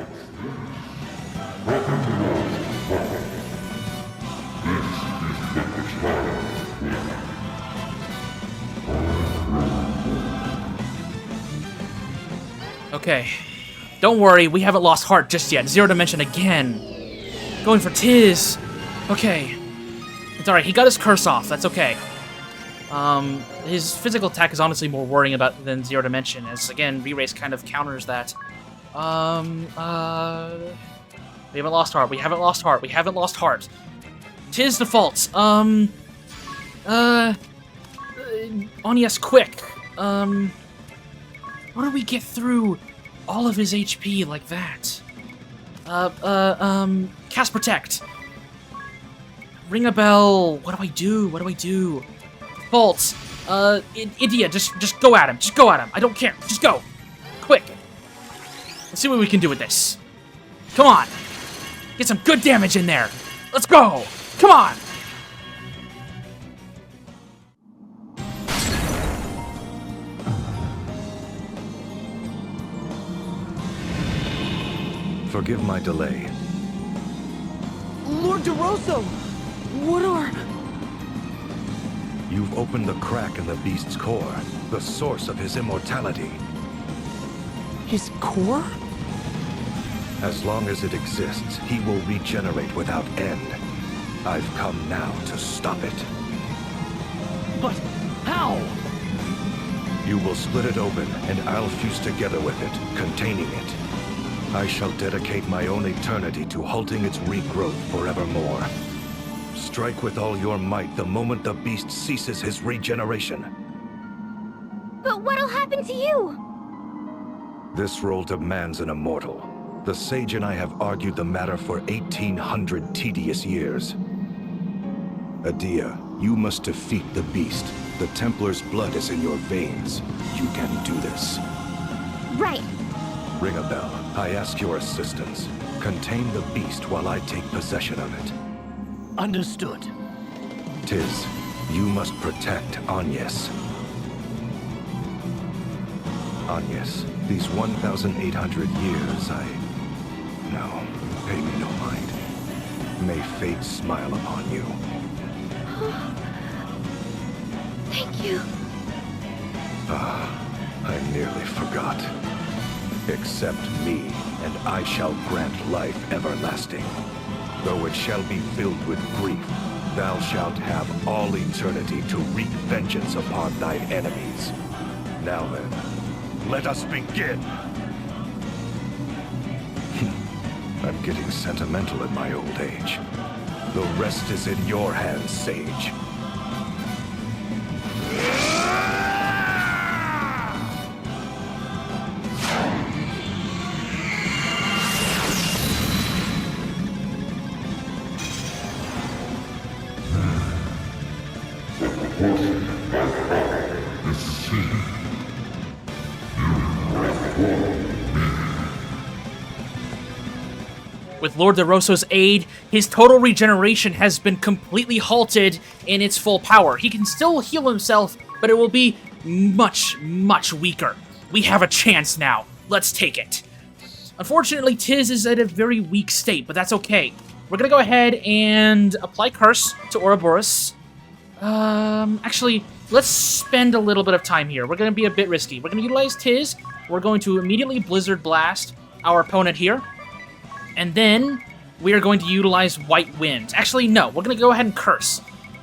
Okay. Don't worry, we haven't lost heart just yet. Zero Dimension again. Going for Tiz. Okay. It's alright, he got his curse off. That's okay. His physical attack is honestly more worrying about than Zero Dimension, as again, re-raise kind of counters that. We haven't lost heart. Tiz defaults. Anya's quick. How do we get through all of his HP like that? Cast Protect. Ring a bell. What do I do? Bolts. Idia, just go at him. I don't care. Just go. Quick. Let's see what we can do with this. Come on. Get some good damage in there. Let's go. Come on. Forgive my delay. Lord DeRosso! What are... You've opened the crack in the beast's core, the source of his immortality. his core? As long as it exists, he will regenerate without end. I've come now to stop it. But how? You will split it open, and I'll fuse together with it, containing it. I shall dedicate my own eternity to halting its regrowth forevermore. Strike with all your might the moment the beast ceases his regeneration. But what'll happen to you? This role demands an immortal. The sage and I have argued the matter for 1,800 tedious years. Adia, you must defeat the beast. The Templar's blood is in your veins. You can do this. Right. Ring a bell. I ask your assistance. Contain the beast while I take possession of it. Understood. Tiz, you must protect Agnes. Agnes, these 1,800 years, No, pay me no mind. May fate smile upon you. Thank you. I nearly forgot. Accept me, and I shall grant life everlasting. Though it shall be filled with grief, thou shalt have all eternity to wreak vengeance upon thine enemies. Now then, let us begin! I'm getting sentimental in my old age. The rest is in your hands, Sage. With Lord DeRosso's aid, his total regeneration has been completely halted in its full power. He can still heal himself, but it will be much, much weaker. We have a chance now. Let's take it. Unfortunately, Tiz is at a very weak state, but that's okay. We're gonna go ahead and apply Curse to Ouroboros. Actually, let's spend a little bit of time here. We're gonna be a bit risky. We're gonna utilize Tiz. We're going to immediately Blizzard Blast our opponent here. And then we are going to utilize White Wind. Actually, no. We're gonna go ahead and Curse.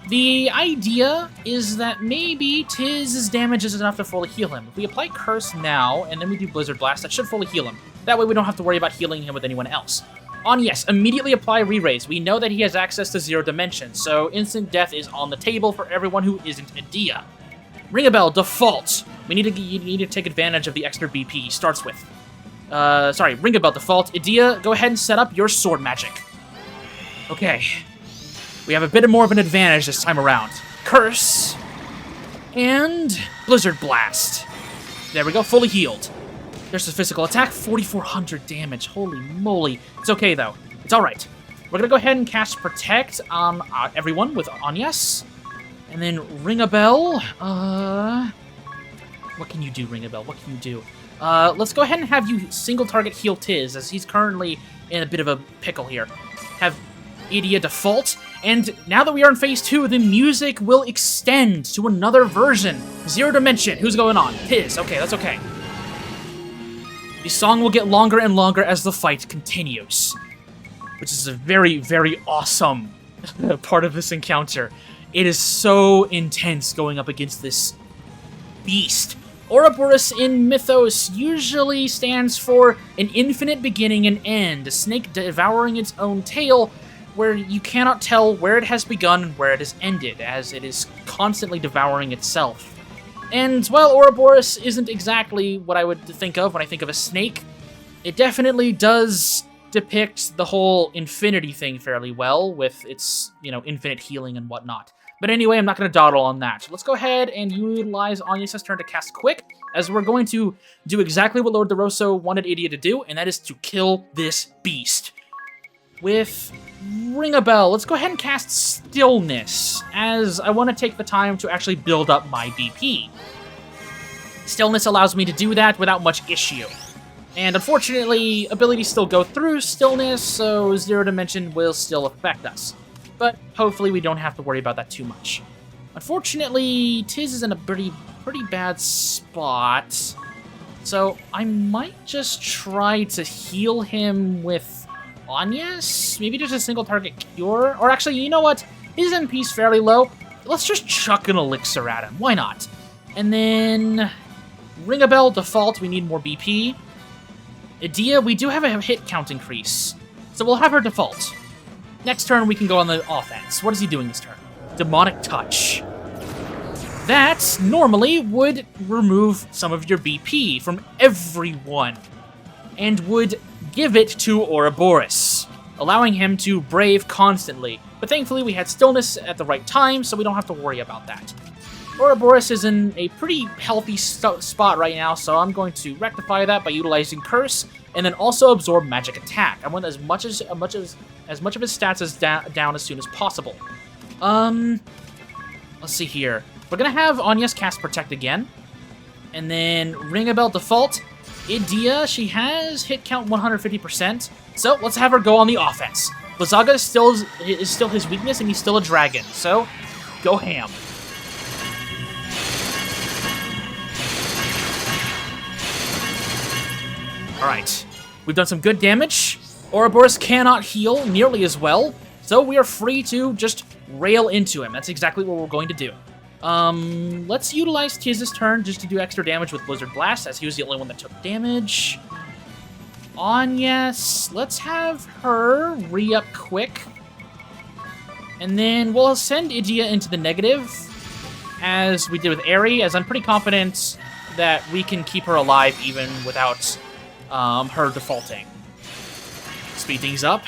The idea is that maybe Tiz's damage is enough to fully heal him. If we apply Curse now, and then we do Blizzard Blast, that should fully heal him. That way we don't have to worry about healing him with anyone else. On yes, immediately apply Re-Raise. We know that he has access to 0 dimension, so instant death is on the table for everyone who isn't Edea. Ring a Bell, default. You need to take advantage of the extra BP he starts with. Ring a Bell, default. Edea, go ahead and set up your sword magic. Okay. We have a bit more of an advantage this time around. Curse. And Blizzard Blast. There we go, fully healed. There's the physical attack, 4,400 damage. Holy moly. It's okay, though. It's alright. We're gonna go ahead and cast Protect on everyone with Anyas. And then Ring a Bell. What can you do, Ring a Bell? What can you do? Let's go ahead and have you single target heal Tiz, as he's currently in a bit of a pickle here. Have Edea default, and now that we are in Phase 2, the music will extend to another version. 0 dimension. Who's going on? Tiz. Okay, that's okay. The song will get longer and longer as the fight continues, which is a very, very awesome part of this encounter. It is so intense going up against this beast. Ouroboros in Mythos usually stands for an infinite beginning and end, a snake devouring its own tail, where you cannot tell where it has begun and where it has ended, as it is constantly devouring itself. And while Ouroboros isn't exactly what I would think of when I think of a snake, it definitely does depict the whole infinity thing fairly well, with its, infinite healing and whatnot. But anyway, I'm not going to dawdle on that. Let's go ahead and utilize Anyas' turn to cast Quick, as we're going to do exactly what Lord DeRosso wanted Edea to do, and that is to kill this beast. With Ring a Bell, let's go ahead and cast Stillness, as I want to take the time to actually build up my BP. Stillness allows me to do that without much issue. And unfortunately, abilities still go through Stillness, so 0 dimension will still affect us. But hopefully we don't have to worry about that too much. Unfortunately, Tiz is in a pretty bad spot, so I might just try to heal him with Anyas? Maybe just a single target cure? Or actually, you know what? His MP's fairly low. Let's just chuck an elixir at him. Why not? And then Ring a Bell, default. We need more BP. Edea, we do have a hit count increase, so we'll have her default. Next turn, we can go on the offense. What is he doing this turn? Demonic Touch. That normally would remove some of your BP from everyone, and would give it to Ouroboros, allowing him to brave constantly. But thankfully, we had Stillness at the right time, so we don't have to worry about that. Ouroboros is in a pretty healthy spot right now, so I'm going to rectify that by utilizing Curse, and then also absorb Magic Attack. I want as much of his stats as down as soon as possible. Let's see here. We're gonna have Anyas cast Protect again, and then Ring a Bell default. Edea, she has hit count 150%, so let's have her go on the offense. Blizzaga is still his weakness, and he's still a dragon, so go ham. Alright, we've done some good damage. Ouroboros cannot heal nearly as well, so we are free to just rail into him. That's exactly what we're going to do. Let's utilize Tiz's turn just to do extra damage with Blizzard Blast, as he was the only one that took damage. Anyas, let's have her re-up quick. And then we'll send Edea into the negative, as we did with Airy, as I'm pretty confident that we can keep her alive even without her defaulting. Speed things up.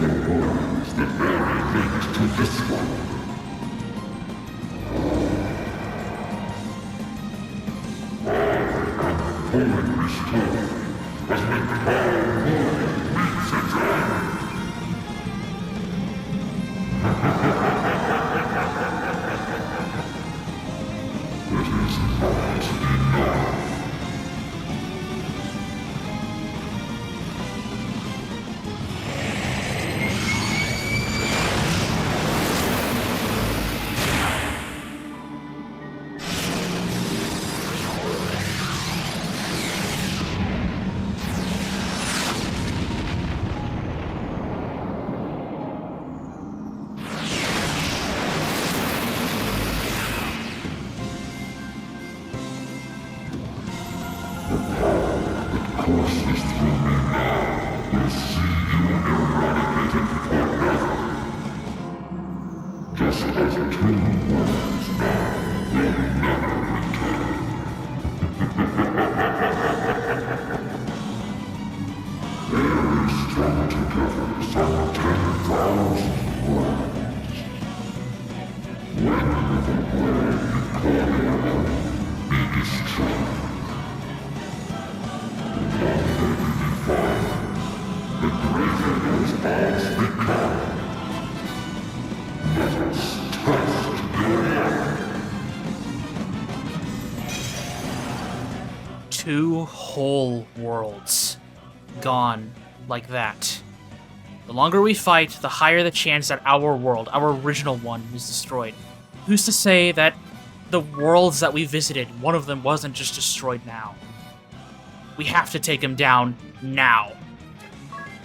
words the very link to this one. Holy restored, as when Paul meets its end. It is not enough. Courses through me now will see you eradicated forever. Just as 2 worlds now will never return. Very strong together some 10,000 worlds. When will the world you call your own be destroyed? The greater those odds become. Let us test your luck. 2 whole worlds gone like that. The longer we fight, the higher the chance that our world, our original one, is destroyed. Who's to say that the worlds that we visited, one of them wasn't just destroyed now? We have to take him down now.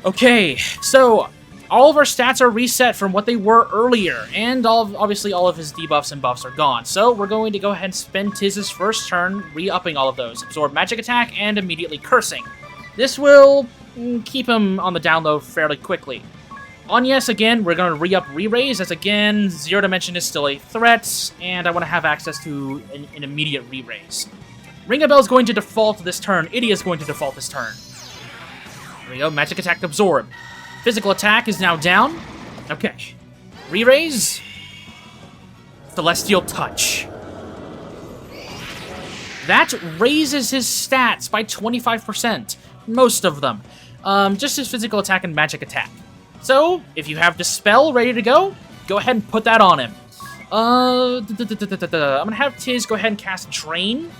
Okay, so all of our stats are reset from what they were earlier, and obviously all of his debuffs and buffs are gone. So we're going to go ahead and spend Tiz's first turn re-upping all of those. Absorb magic attack and immediately cursing. This will keep him on the down low fairly quickly. On yes, again, we're going to re-up re-raise, as again, Zero Dimension is still a threat, and I want to have access to an immediate re-raise. Ring-a-Bell is going to default this turn. Idia is going to default this turn. There we go. Magic attack absorb. Physical attack is now down. Okay. Re-raise. Celestial touch. That raises his stats by 25%. Most of them. Just his physical attack and magic attack. So, if you have Dispel ready to go ahead and put that on him. I'm going to have Tiz go ahead and cast Drain.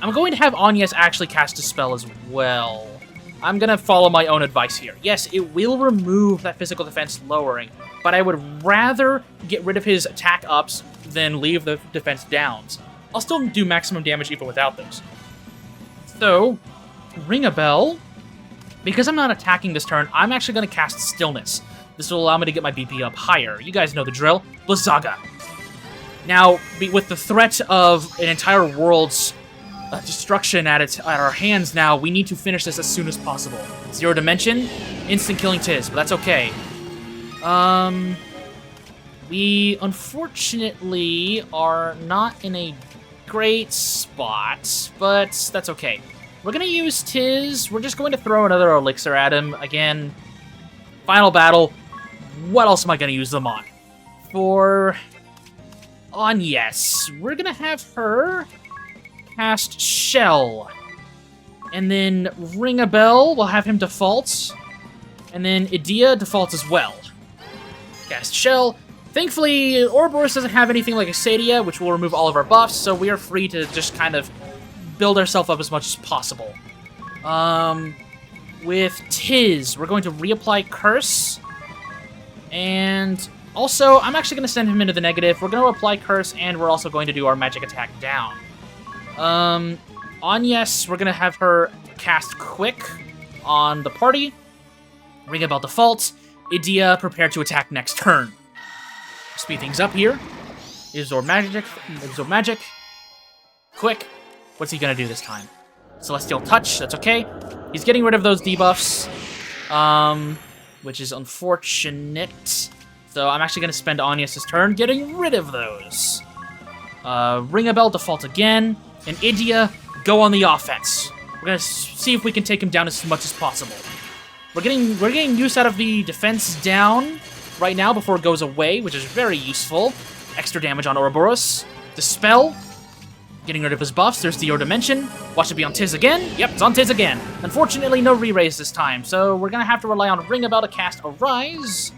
I'm going to have Agnes actually cast Dispel as well. I'm going to follow my own advice here. Yes, it will remove that physical defense lowering, but I would rather get rid of his attack ups than leave the defense downs. I'll still do maximum damage even without those. So, Ring-a-Bell. Because I'm not attacking this turn, I'm actually going to cast Stillness. This will allow me to get my BP up higher. You guys know the drill. Blizzaga. Now, with the threat of an entire world's destruction at our hands now, we need to finish this as soon as possible. Zero Dimension, instant killing Tiz, but that's okay. We unfortunately are not in a great spot, but that's okay. We're gonna use Tiz. We're just going to throw another elixir at him. Again, final battle. What else am I gonna use them on? Yes, we're gonna have her cast Shell. And then Ring-a-Bell, we'll have him default. And then Idia defaults as well. Cast Shell. Thankfully, Ouroboros doesn't have anything like Asadia, which will remove all of our buffs, so we are free to just kind of build ourselves up as much as possible. With Tiz, we're going to reapply Curse. And also, I'm actually going to send him into the negative. We're going to apply Curse, and we're also going to do our magic attack down. Agnes, we're going to have her cast Quick on the party. Ring-a-Bell default. Idia, prepare to attack next turn. Speed things up here. Absorb magic. Quick. What's he gonna do this time? Celestial Touch, that's okay. He's getting rid of those debuffs, which is unfortunate. So I'm actually gonna spend Agnes' turn getting rid of those. Ring-a-Bell default again, and Idia, go on the offense. We're gonna see if we can take him down as much as possible. We're getting use out of the defense down right now before it goes away, which is very useful. Extra damage on Ouroboros. Dispel. Getting rid of his buffs. There's the Zero Dimension. Watch it be on Tiz again. Yep, it's on Tiz again. Unfortunately, no re-raise this time, so we're gonna have to rely on Ring a Bell to cast Arise.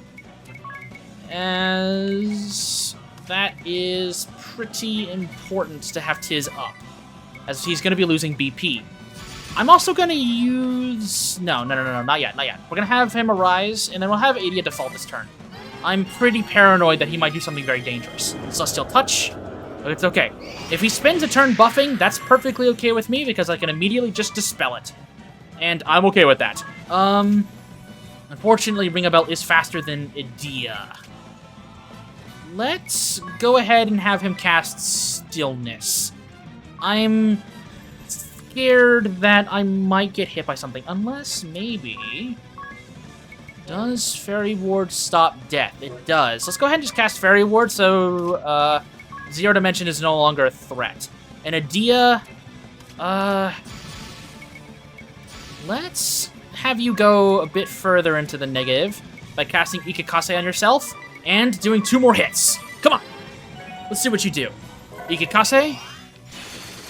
As that is pretty important to have Tiz up, as he's gonna be losing BP. I'm also gonna use... No, not yet. We're gonna have him Arise, and then we'll have Adia default this turn. I'm pretty paranoid that he might do something very dangerous. Celestial Touch. But it's okay. If he spends a turn buffing, that's perfectly okay with me, because I can immediately just dispel it. And I'm okay with that. Unfortunately, Ring a Bell is faster than Adia. Let's go ahead and have him cast Stillness. I'm scared that I might get hit by something, unless maybe... Does Fairy Ward stop death? It does. Let's go ahead and just cast Fairy Ward, so, Zero Dimension is no longer a threat. And Adia, let's have you go a bit further into the negative by casting Ikikase on yourself and doing 2 more hits. Come on! Let's see what you do. Ikikase,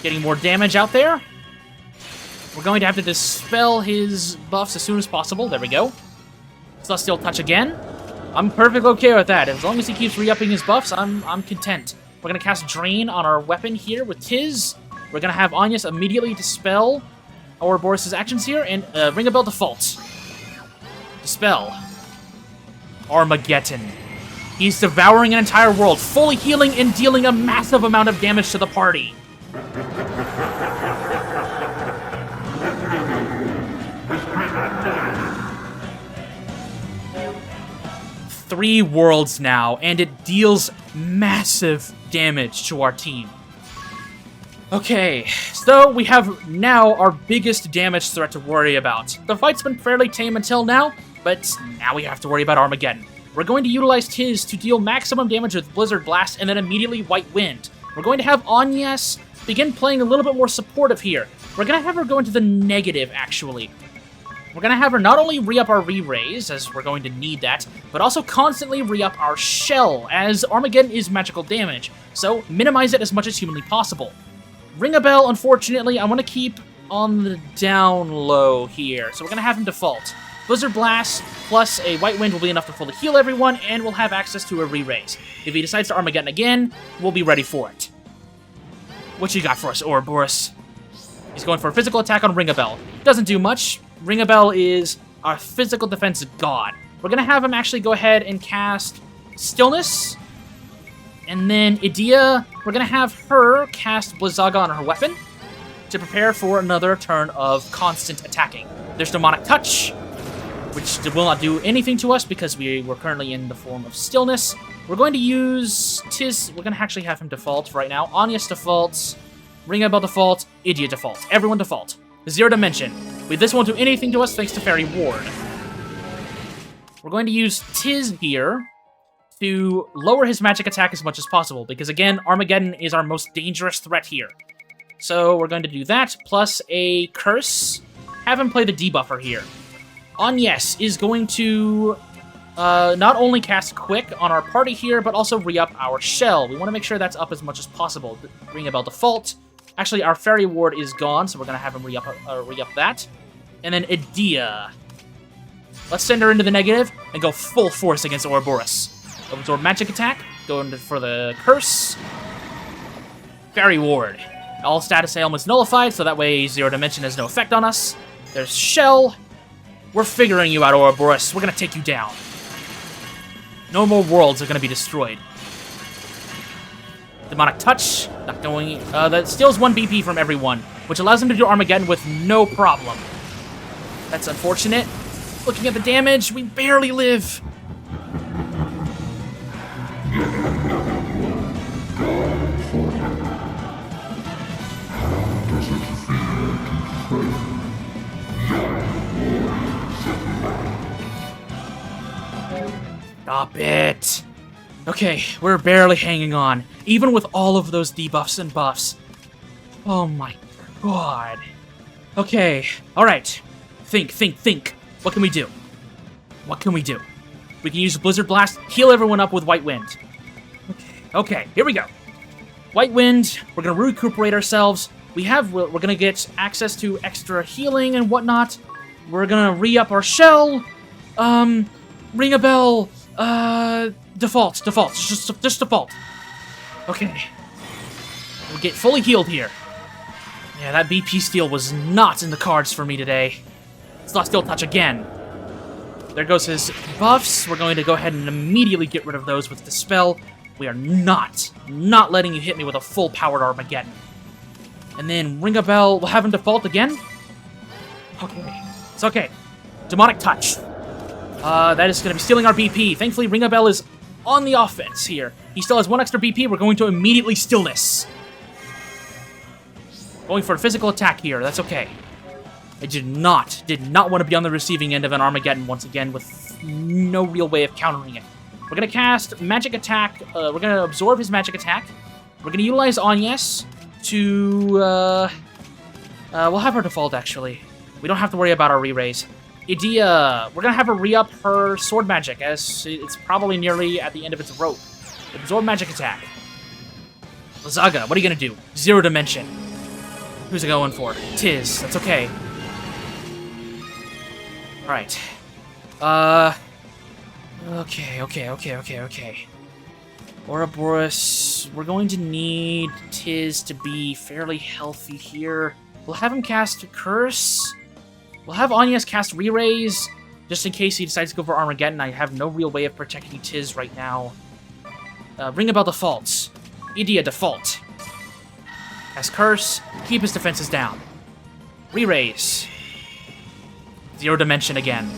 getting more damage out there. We're going to have to dispel his buffs as soon as possible. There we go. Celestial Touch again. I'm perfectly okay with that. As long as he keeps re-upping his buffs, I'm content. We're going to cast Drain on our weapon here with Tiz. We're going to have Anyas immediately dispel Ouroboros' actions here, and Ring a Bell default. Dispel. Armageddon. He's devouring an entire world, fully healing and dealing a massive amount of damage to the party. Three worlds now, and it deals massive damage to our team. Okay, so we have now our biggest damage threat to worry about. The fight's been fairly tame until now, but now we have to worry about Armageddon. We're going to utilize Tiz to deal maximum damage with Blizzard Blast and then immediately White Wind. We're going to have Anyas begin playing a little bit more supportive here. We're going to have her go into the negative, actually. We're going to have her not only re-up our re-raise, as we're going to need that, but also constantly re-up our shell, as Armageddon is magical damage, so minimize it as much as humanly possible. Ring a Bell, unfortunately, I want to keep on the down low here, so we're going to have him default. Blizzard Blast plus a White Wind will be enough to fully heal everyone, and we'll have access to a re-raise. If he decides to Armageddon again, we'll be ready for it. What you got for us, Ouroboros? He's going for a physical attack on Ring a Bell. Doesn't do much. Ring a Bell is our physical defense god. We're going to have him actually go ahead and cast Stillness. And then Idia, we're going to have her cast Blizzaga on her weapon to prepare for another turn of constant attacking. There's Demonic Touch, which will not do anything to us because we're currently in the form of Stillness. We're going to use Tiz. We're going to actually have him default right now. Anyas default, Ring a Bell default, Idia default. Everyone default. Zero Dimension. This won't do anything to us thanks to Fairy Ward. We're going to use Tiz here to lower his magic attack as much as possible, because again, Armageddon is our most dangerous threat here. So we're going to do that, plus a Curse. Have him play the debuffer here. Anyas is going to not only cast Quick on our party here, but also re-up our shell. We want to make sure that's up as much as possible. Ring a Bell default. Actually, our Fairy Ward is gone, so we're going to have him re-up that. And then Idia. Let's send her into the negative and go full force against Ouroboros. Absorb Magic Attack. Go for the Curse. Fairy Ward. All status ailments nullified, so that way Zero Dimension has no effect on us. There's Shell. We're figuring you out, Ouroboros. We're going to take you down. No more worlds are going to be destroyed. Demonic Touch, not going... that steals 1 BP from everyone, which allows him to do Armageddon with no problem. That's unfortunate. Looking at the damage, we barely live. Stop it. Okay, we're barely hanging on, even with all of those debuffs and buffs. Oh my god. Okay, alright. Think. What can we do? What can we do? We can use Blizzard Blast, heal everyone up with White Wind. Okay, here we go. White Wind, we're gonna recuperate ourselves. We're gonna get access to extra healing and whatnot. We're gonna re-up our shell. Ring a bell. Default. Just default. Okay. We'll get fully healed here. Yeah, that BP steal was not in the cards for me today. Let's not still touch again. There goes his buffs. We're going to go ahead and immediately get rid of those with Dispel. We are not letting you hit me with a full-powered Armageddon. And then Ring a Bell, we'll have him default again. Okay, it's okay. Demonic Touch. That is going to be stealing our BP. Thankfully, Ring a Bell is on the offense here. He still has 1 extra BP. We're going to immediately Stillness. Going for a physical attack here. That's okay. I did not want to be on the receiving end of an Armageddon once again with no real way of countering it. We're going to cast Magic Attack. We're going to absorb his Magic Attack. We're going to utilize Agnes to... we'll have her default, actually. We don't have to worry about our re-raise. Idea, we're going to have her re-up her Sword Magic, as it's probably nearly at the end of its rope. Absorb Magic Attack. Lazaga, what are you going to do? Zero Dimension. Who's it going for? Tiz, that's okay. Alright. Okay. Ouroboros, we're going to need Tiz to be fairly healthy here. We'll have him cast Curse. We'll have Agnes cast Re-Raise, just in case he decides to go for Armageddon. I have no real way of protecting Tiz right now. Ring a Bell defaults. Idea default. Cast Curse, keep his defenses down. Re-Raise. Zero Dimension again.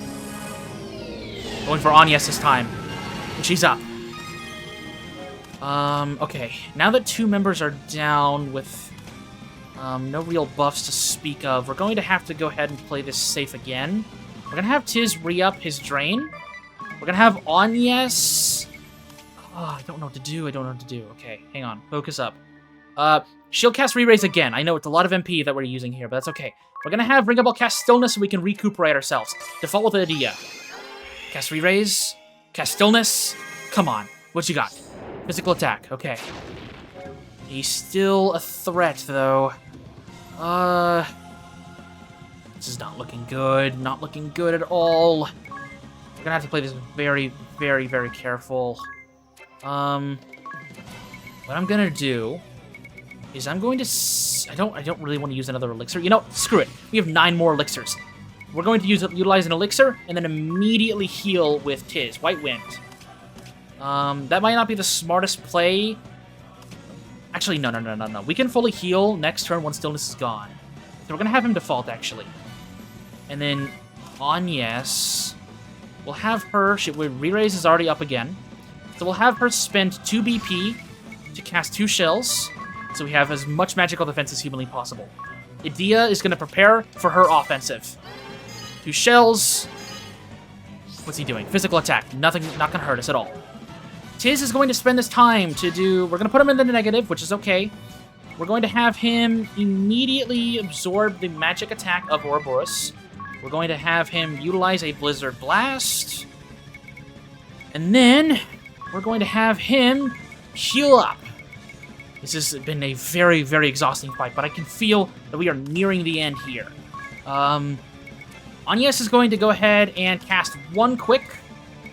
Going for Agnes this time. And she's up. Okay. Now that 2 members are down with no real buffs to speak of, we're going to have to go ahead and play this safe again. We're going to have Tiz re-up his Drain. We're going to have Agnes... Oh, I don't know what to do. Okay, hang on. Focus up. She'll cast Re-Raise again. I know it's a lot of MP that we're using here, but that's okay. We're going to have Ring a Bell cast Stillness so we can recuperate ourselves. Default with Idea. Cast Re-Raise. Cast Stillness. Come on. What you got? Physical attack. Okay. He's still a threat, though. This is not looking good. Not looking good at all. We're gonna have to play this very, very, very careful. What I'm gonna do is I'm going to... I don't really want to use another elixir. You know, screw it. We have 9 more elixirs. We're going to utilize an elixir and then immediately heal with Tiz. White Wind. That might not be the smartest play. Actually, no. We can fully heal next turn when Stillness is gone. So we're going to have him default, actually. And then Agnes, we'll have her... Re-Raise is already up again. So we'll have her spend 2 BP to cast 2 shells, so we have as much magical defense as humanly possible. Idea is going to prepare for her offensive. 2 shells. What's he doing? Physical attack. Nothing, not going to hurt us at all. Tiz is going to spend this time to do... We're going to put him in the negative, which is okay. We're going to have him immediately absorb the magic attack of Ouroboros. We're going to have him utilize a Blizzard Blast. And then we're going to have him heal up. This has been a very, very exhausting fight, but I can feel that we are nearing the end here. Agnes is going to go ahead and cast 1 quick,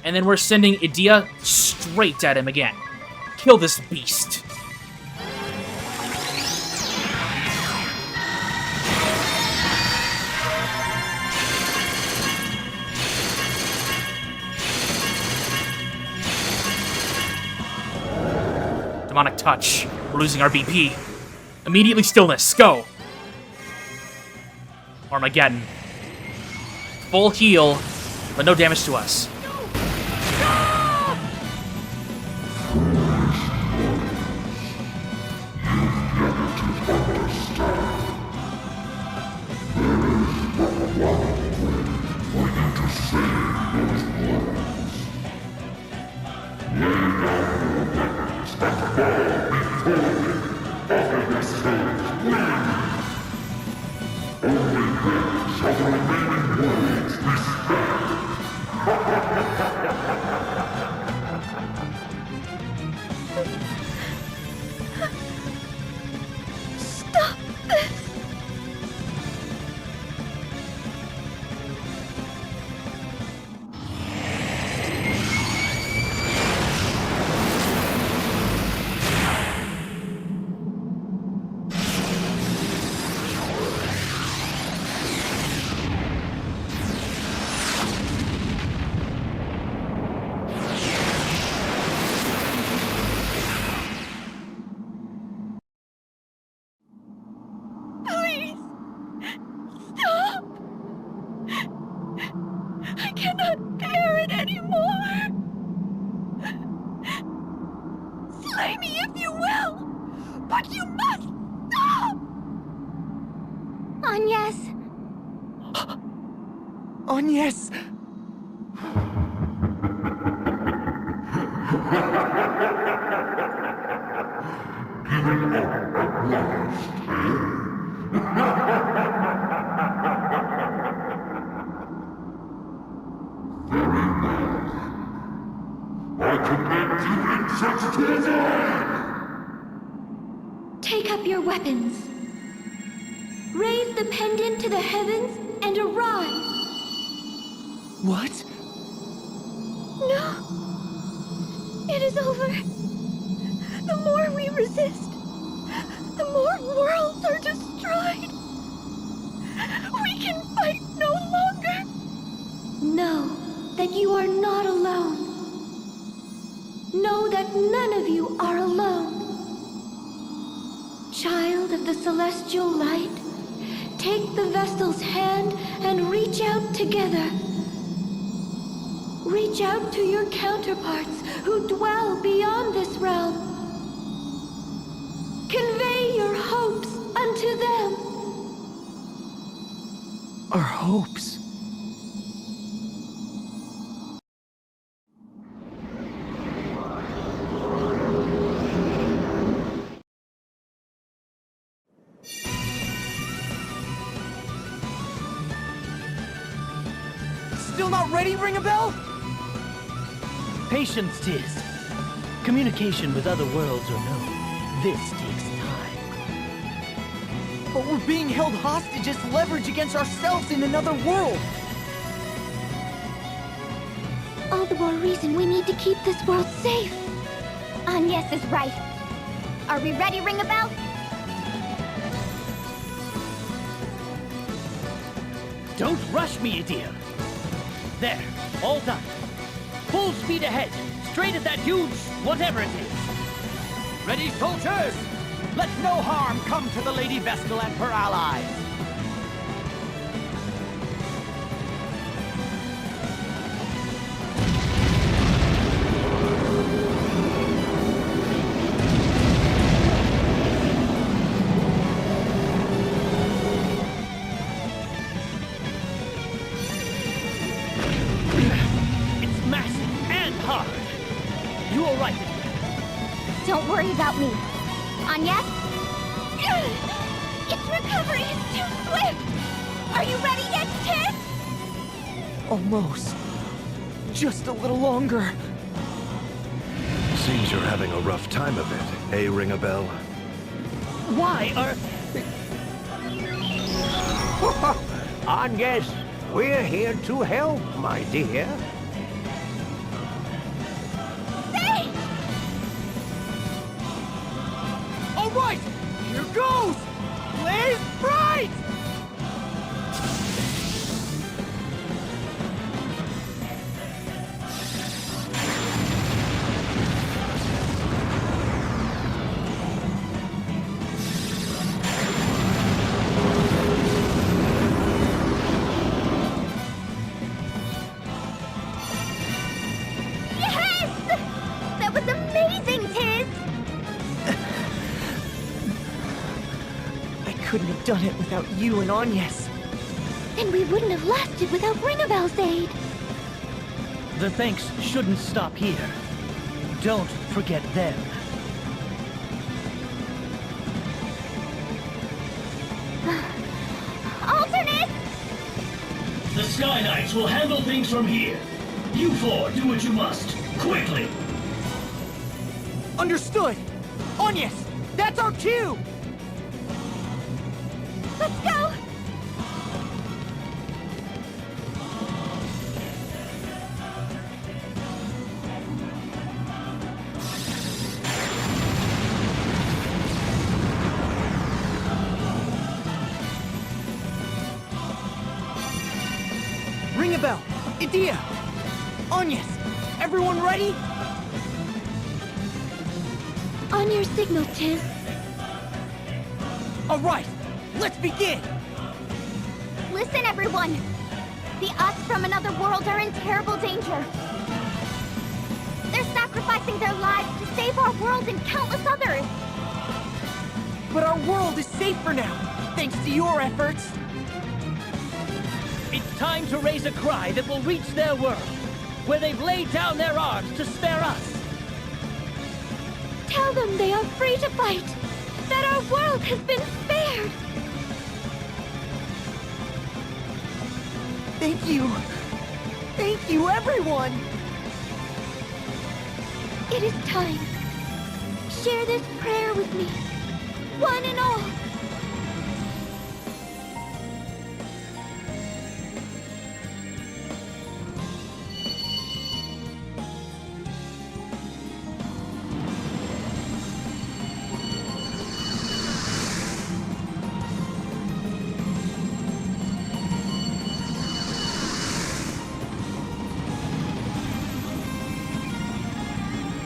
and then we're sending Idea straight at him again. Kill this beast. Demonic Touch. We're losing our BP. Immediately Stillness. Go. Armageddon. Full heal, but no damage to us. Only then shall the remaining worlds be spared. cannot bear it anymore. Slay me if you will, but you must stop! Agnes! Agnes! I command you insects to die! Take up your weapons. Raise the pendant to the heavens and arise. What? No. It is over. The more we resist, the more worlds are destroyed. We can fight no longer. Know that you are not alone. Know that none of you are alone. Child of the celestial light, take the vessel's hand and reach out together. Reach out to your counterparts who dwell beyond this realm. Convey your hopes unto them. Our hopes. Still not ready, ring a bell? Patience, tis. Communication with other worlds or no, this takes time. But we're being held hostage as leverage against ourselves in another world. All the more reason we need to keep this world safe. Agnes is right. Are we ready, ring a bell? Don't rush me, dear. There, all done. Full speed ahead, straight at that huge whatever it is. Ready, soldiers? Let no harm come to the Lady Vestal and her allies. It's massive and hard. You all right? Don't worry about me. Agnes? Its recovery is too swift! Are you ready yet, Tis? Almost. Just a little longer. Seems you're having a rough time of it, eh, Ring-a-Bell? Why are... Agnes, we're here to help, my dear. Sage! All right, here goes! Blaze bright! Yes! That was amazing, Tis! I couldn't have done it without you and Agnes. And we wouldn't have lasted without Ring-a-Bell's aid. The thanks shouldn't stop here. Don't forget them. Alternate! The Sky Knights will handle things from here. You four, do what you must. Quickly! Understood! Agnes, that's our cue! Let's go! Ring-a-Bell, Idea, Agnes, everyone ready? On your signal, Tis. All right, let's begin! Listen, everyone! The us from another world are in terrible danger. They're sacrificing their lives to save our world and countless others. But our world is safer now, thanks to your efforts. It's time to raise a cry that will reach their world, where they've laid down their arms to spare us. Tell them they are free to fight, that our world has been spared. Thank you. Thank you, everyone. It is time. Share this prayer with me, one and all.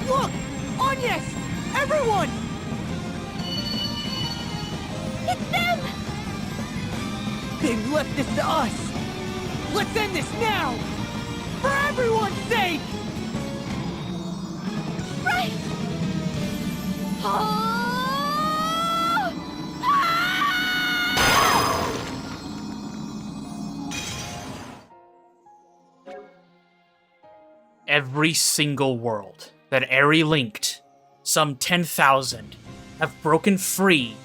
Look! Agnes! Everyone! It's them! They've left this to us! Let's end this now! For everyone's sake! Right! Oh! Every single world that Airy linked, some 10,000, have broken free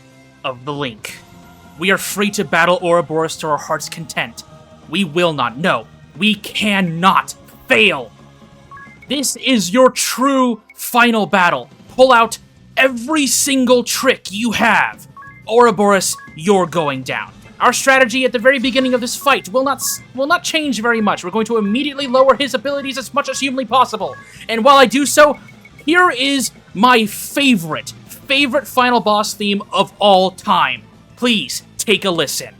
of the link. We are free to battle Ouroboros to our heart's content. We will not, no, we cannot fail. This is your true final battle. Pull out every single trick you have. Ouroboros, you're going down. Our strategy at the very beginning of this fight will not change very much. We're going to immediately lower his abilities as much as humanly possible. And while I do so, here is my favorite final boss theme of all time. Please take a listen.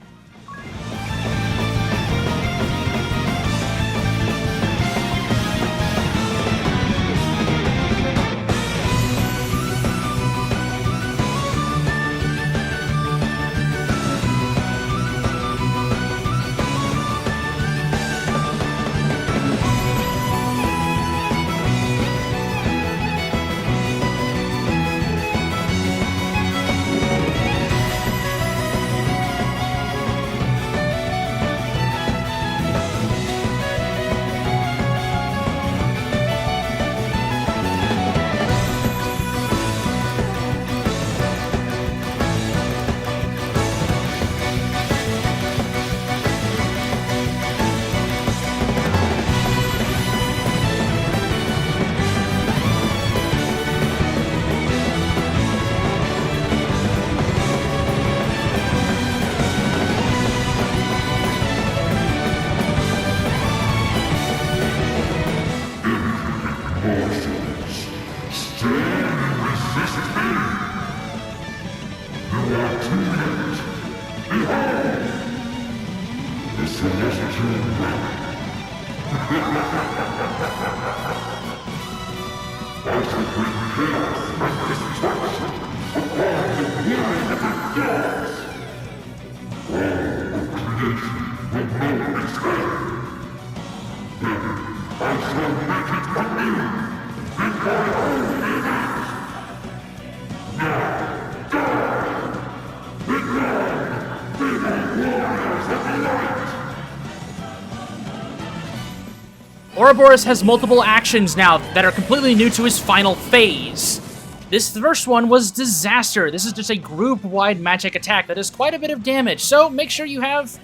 Ouroboros has multiple actions now that are completely new to his final phase. This first one was Disaster. This is just a group-wide magic attack that does quite a bit of damage, so make sure you have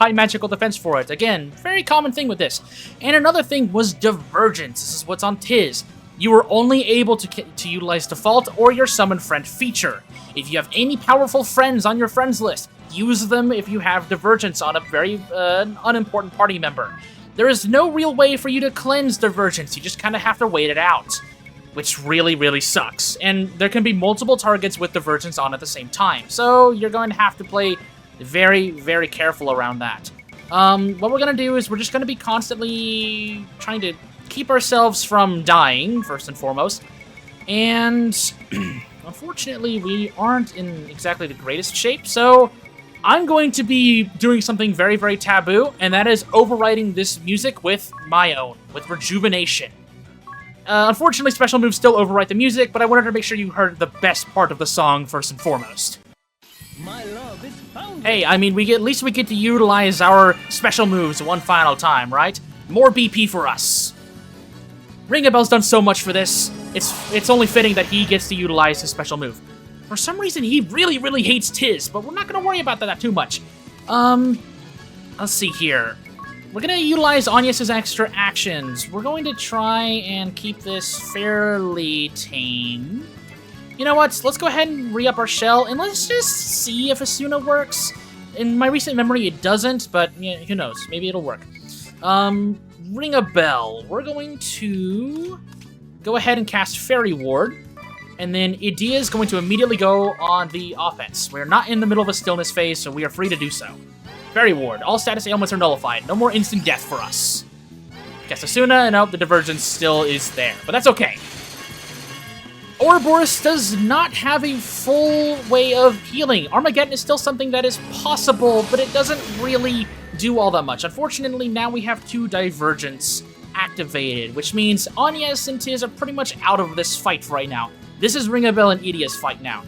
high magical defense for it. Again, very common thing with this. And another thing was Divergence. This is what's on Tiz. You are only able to utilize Default or your Summon Friend feature. If you have any powerful friends on your friends list, use them if you have Divergence on a very unimportant party member. There is no real way for you to cleanse Divergence, you just kind of have to wait it out, which really, really sucks. And there can be multiple targets with Divergence on at the same time, so you're going to have to play very, very careful around that. What we're going to do is we're just going to be constantly trying to keep ourselves from dying, first and foremost, and unfortunately we aren't in exactly the greatest shape, so I'm going to be doing something very, very taboo, and that is overriding this music with my own, with Rejuvenation. Unfortunately, special moves still overwrite the music, but I wanted to make sure you heard the best part of the song first and foremost. My love is found. Hey, I mean, at least we get to utilize our special moves one final time, right? More BP for us. Ring a Bell's done so much for this, it's only fitting that he gets to utilize his special move. For some reason, he really, really hates Tiz, but we're not going to worry about that too much. Let's see here. We're going to utilize Agnes's extra actions. We're going to try and keep this fairly tame. You know what? Let's go ahead and re-up our shell, and let's just see if Asuna works. In my recent memory, it doesn't, but yeah, who knows? Maybe it'll work. Ring a Bell. We're going to go ahead and cast Fairy Ward. And then Idea is going to immediately go on the offense. We're not in the middle of a stillness phase, so we are free to do so. Fairy Ward. All status ailments are nullified. No more instant death for us. Cast Asuna, and the divergence still is there. But that's okay. Ouroboros does not have a full way of healing. Armageddon is still something that is possible, but it doesn't really do all that much. Unfortunately, now we have 2 divergence activated, which means Agnes and Tiz are pretty much out of this fight right now. This is Ring a Bell and Idia's fight now.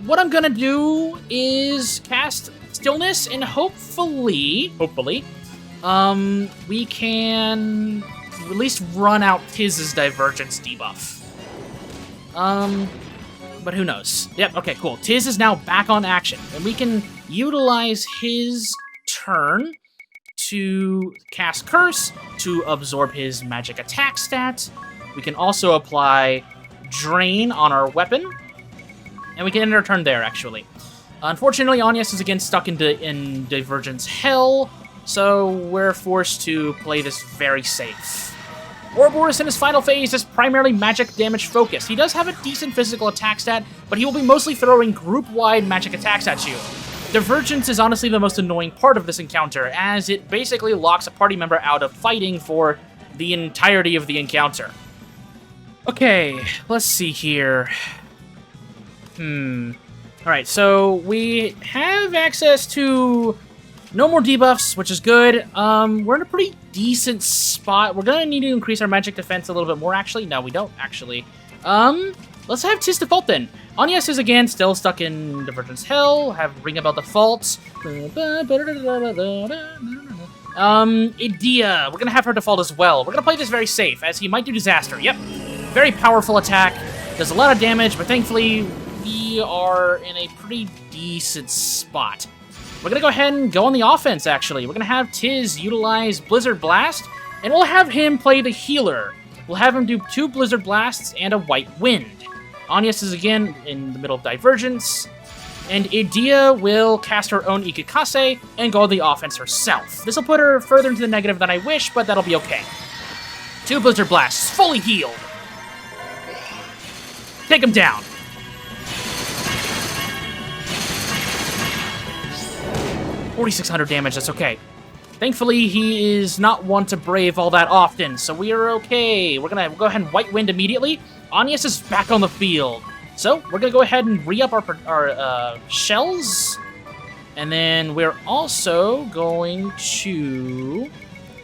What I'm gonna do is cast Stillness, and hopefully, we can at least run out Tiz's Divergence debuff. But who knows? Yep, okay, cool. Tiz is now back on action, and we can utilize his turn to cast Curse to absorb his magic attack stat. We can also apply Drain on our weapon, and we can end our turn there, actually. Unfortunately, Agnes is again stuck in Divergence Hell, so we're forced to play this very safe. Ouroboros in his final phase is primarily magic damage focused. He does have a decent physical attack stat, but he will be mostly throwing group-wide magic attacks at you. Divergence is honestly the most annoying part of this encounter, as it basically locks a party member out of fighting for the entirety of the encounter. Okay, let's see here. Alright, so we have access to no more debuffs, which is good. We're in a pretty decent spot. We're gonna need to increase our magic defense a little bit more, actually. No, we don't, actually. Let's have Tiz default, then. Agnes is, again, still stuck in Divergence Hell. Have Ring a Bell default. Idea. We're gonna have her default as well. We're gonna play this very safe, as he might do Disaster. Yep. Very powerful attack. Does a lot of damage, but thankfully, we are in a pretty decent spot. We're gonna go ahead and go on the offense, actually. We're gonna have Tiz utilize Blizzard Blast, and we'll have him play the healer. We'll have him do 2 Blizzard Blasts and a White Wind. Agnes is again in the middle of Divergence, and Idea will cast her own Ikikase and go on the offense herself. This will put her further into the negative than I wish, but that'll be okay. 2 Blizzard Blasts, fully healed. Take him down. 4,600 damage, that's okay. Thankfully, he is not one to brave all that often, so we are okay. We're gonna go ahead and White Wind immediately. Agnes is back on the field. So, we're gonna go ahead and re-up our shells. And then we're also going to,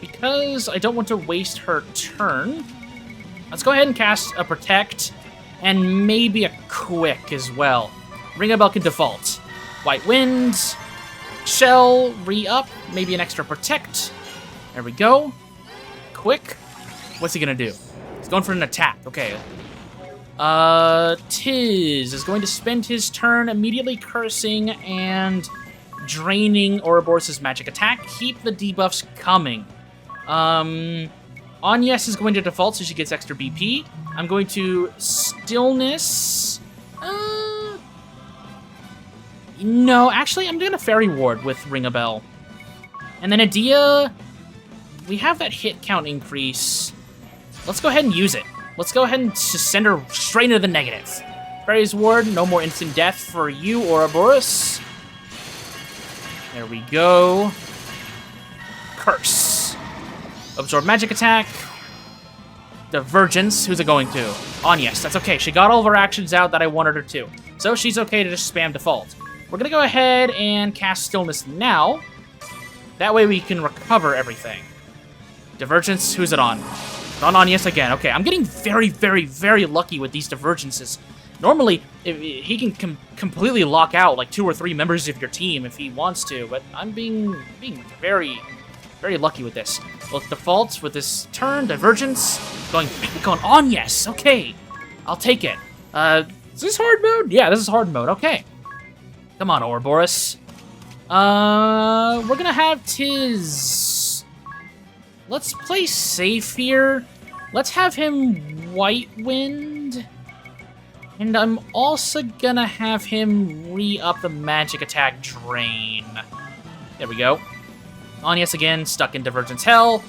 because I don't want to waste her turn, let's go ahead and cast a Protect, and maybe a Quick as well. Ring a Bell can default. White Wind, Shell, re-up, maybe an extra Protect. There we go. Quick. What's he gonna do? He's going for an attack. Okay. Tiz is going to spend his turn immediately cursing and draining Ouroboros' magic attack. Keep the debuffs coming. Agnes is going to default, so she gets extra BP. I'm going to Stillness. No, actually, I'm doing a Fairy Ward with Ring a Bell. And then Idea, we have that hit count increase. Let's go ahead and use it. Let's go ahead and just send her straight into the negative. Fairy's Ward, no more instant death for you, Ouroboros. There we go. Curse. Absorb magic attack. Divergence, who's it going to? Agnes, that's okay. She got all of her actions out that I wanted her to. So she's okay to just spam default. we're gonna go ahead and cast Stillness now. That way we can recover everything. Divergence, who's it on? It's on Agnes again. Okay, I'm getting very, very, very lucky with these divergences. Normally, he can completely lock out like 2 or 3 members of your team if he wants to, but I'm being very, very lucky with this. Both defaults with this turn, divergence, going back on Agnes. Okay, I'll take it. Is this hard mode? Yeah, this is hard mode. Okay. Come on, Ouroboros. We're gonna have Tiz. Let's play safe here. Let's have him White Wind. And I'm also gonna have him re-up the magic attack drain. There we go. Agnes again, stuck in Divergence Hell.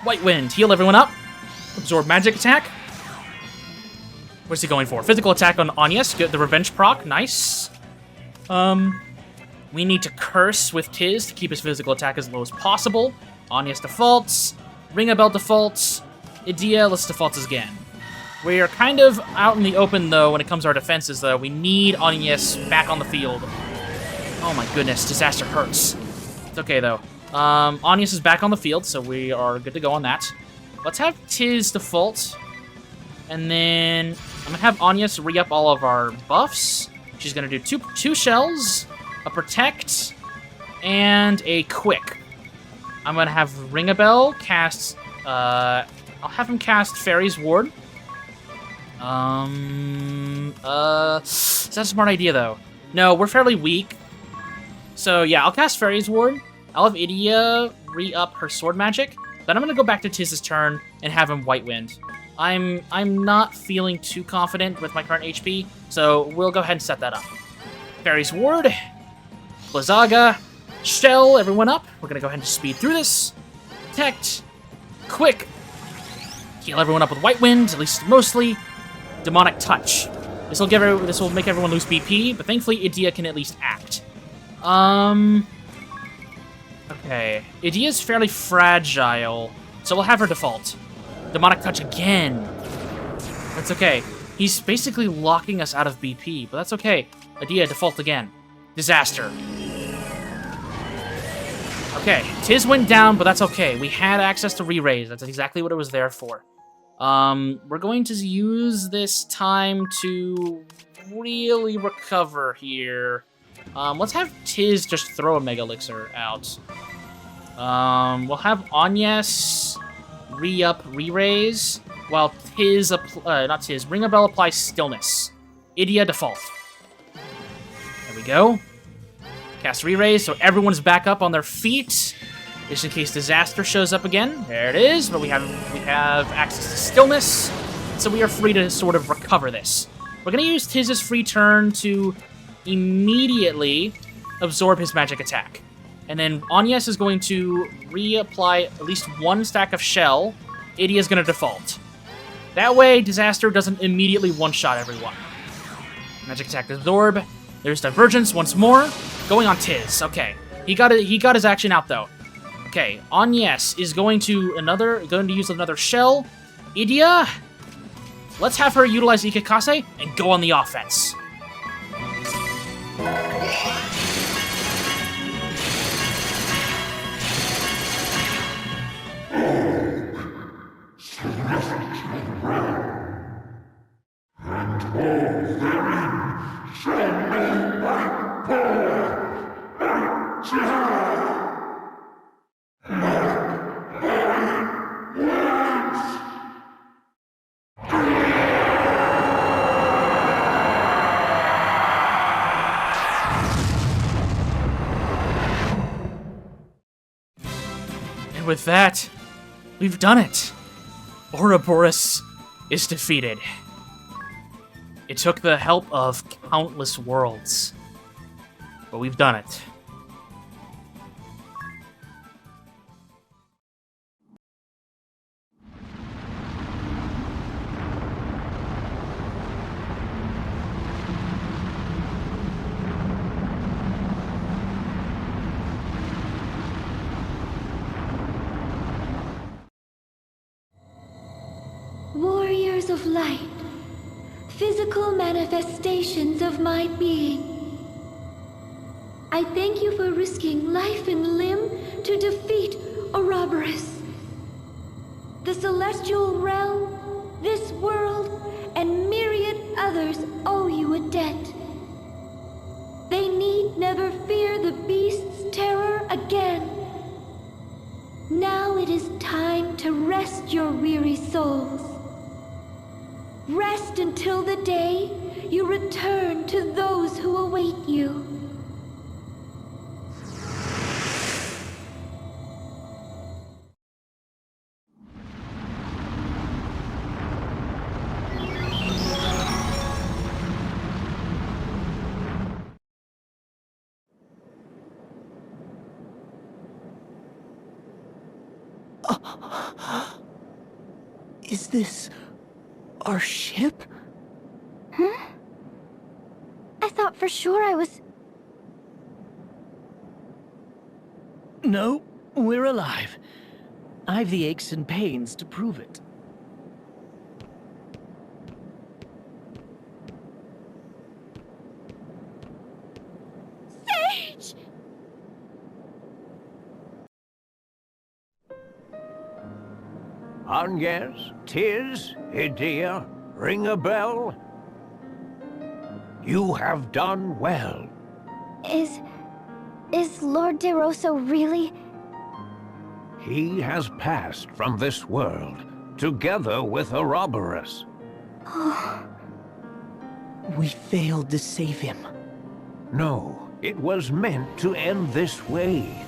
White Wind, heal everyone up. Absorb magic attack. What's he going for? Physical attack on Agnes, get the revenge proc, nice. We need to curse with Tiz to keep his physical attack as low as possible. Agnes defaults. Ringabel defaults. Idea, let's default again. We are kind of out in the open, though, when it comes to our defenses, though. We need Agnes back on the field. Oh my goodness, disaster hurts. It's okay, though. Agnes is back on the field, so we are good to go on that. Let's have Tiz default. And then I'm going to have Agnes re-up all of our buffs. She's going to do two shells, a protect, and a quick. I'm going to have Ringabel cast... I'll have him cast Fairy's Ward. Is that a smart idea, though? No, we're fairly weak. So, yeah, I'll cast Fairy's Ward. I'll have Idia re-up her sword magic. Then I'm going to go back to Tiz's turn and have him White Wind. I'm not feeling too confident with my current HP, so we'll go ahead and set that up. Fairy's Ward. Blizzaga. Shell everyone up. We're going to go ahead and speed through this. Protect. Quick. Heal everyone up with White Wind, at least mostly. Demonic Touch. This will make everyone lose BP, but thankfully Idia can at least act. Okay. Idia's fairly fragile, so we'll have her default. Demonic Touch again. That's okay. He's basically locking us out of BP, but that's okay. Idia, default again. Disaster. Okay, Tiz went down, but that's okay. We had access to re-raise. That's exactly what it was there for. We're going to use this time to really recover here. Let's have Tiz just throw a Mega Elixir out. We'll have Agnes re-up re-raise, while Ringabel applies Stillness. Idia default. There we go. Cast re-raise, so everyone's back up on their feet, just in case disaster shows up again. There it is, but we have access to Stillness, so we are free to sort of recover this. We're going to use Tiz's free turn to immediately absorb his magic attack. And then Agnes is going to reapply at least 1 stack of Shell. Idia's going to default. That way, disaster doesn't immediately one-shot everyone. Magic attack absorb. There's Divergence once more. Going on Tiz. Okay. He got his action out, though. Okay, Agnes is going to use another Shell. Idia, let's have her utilize Ikekase and go on the offense. And with that, we've done it. Ouroboros is defeated. It took the help of countless worlds, but we've done it. Warriors of light, physical manifestations of my being, I thank you for risking life and limb to defeat Ouroboros. The Celestial Realm, this world, and myriad others owe you a debt. They need never fear the beast's terror again. Now it is time to rest your weary souls. Rest until the day you return to those who await you. Is this our ship? Huh? I thought for sure I was... No, we're alive. I've the aches and pains to prove it. Sage! Agnes, tis, dear, ring a bell. You have done well. Is Lord De Rosso really... He has passed from this world, together with Ouroboros. We failed to save him. No, it was meant to end this way.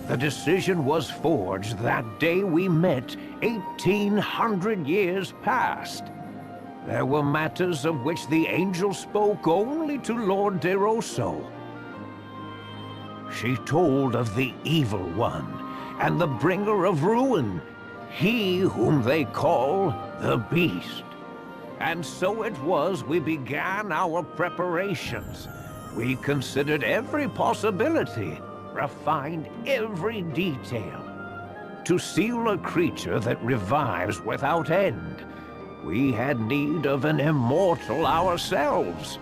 The decision was forged that day we met 1,800 years past. There were matters of which the angel spoke only to Lord De Rosso. She told of the evil one and the bringer of ruin, he whom they call the Beast. And so it was we began our preparations. We considered every possibility, refined every detail. To seal a creature that revives without end, we had need of an immortal ourselves.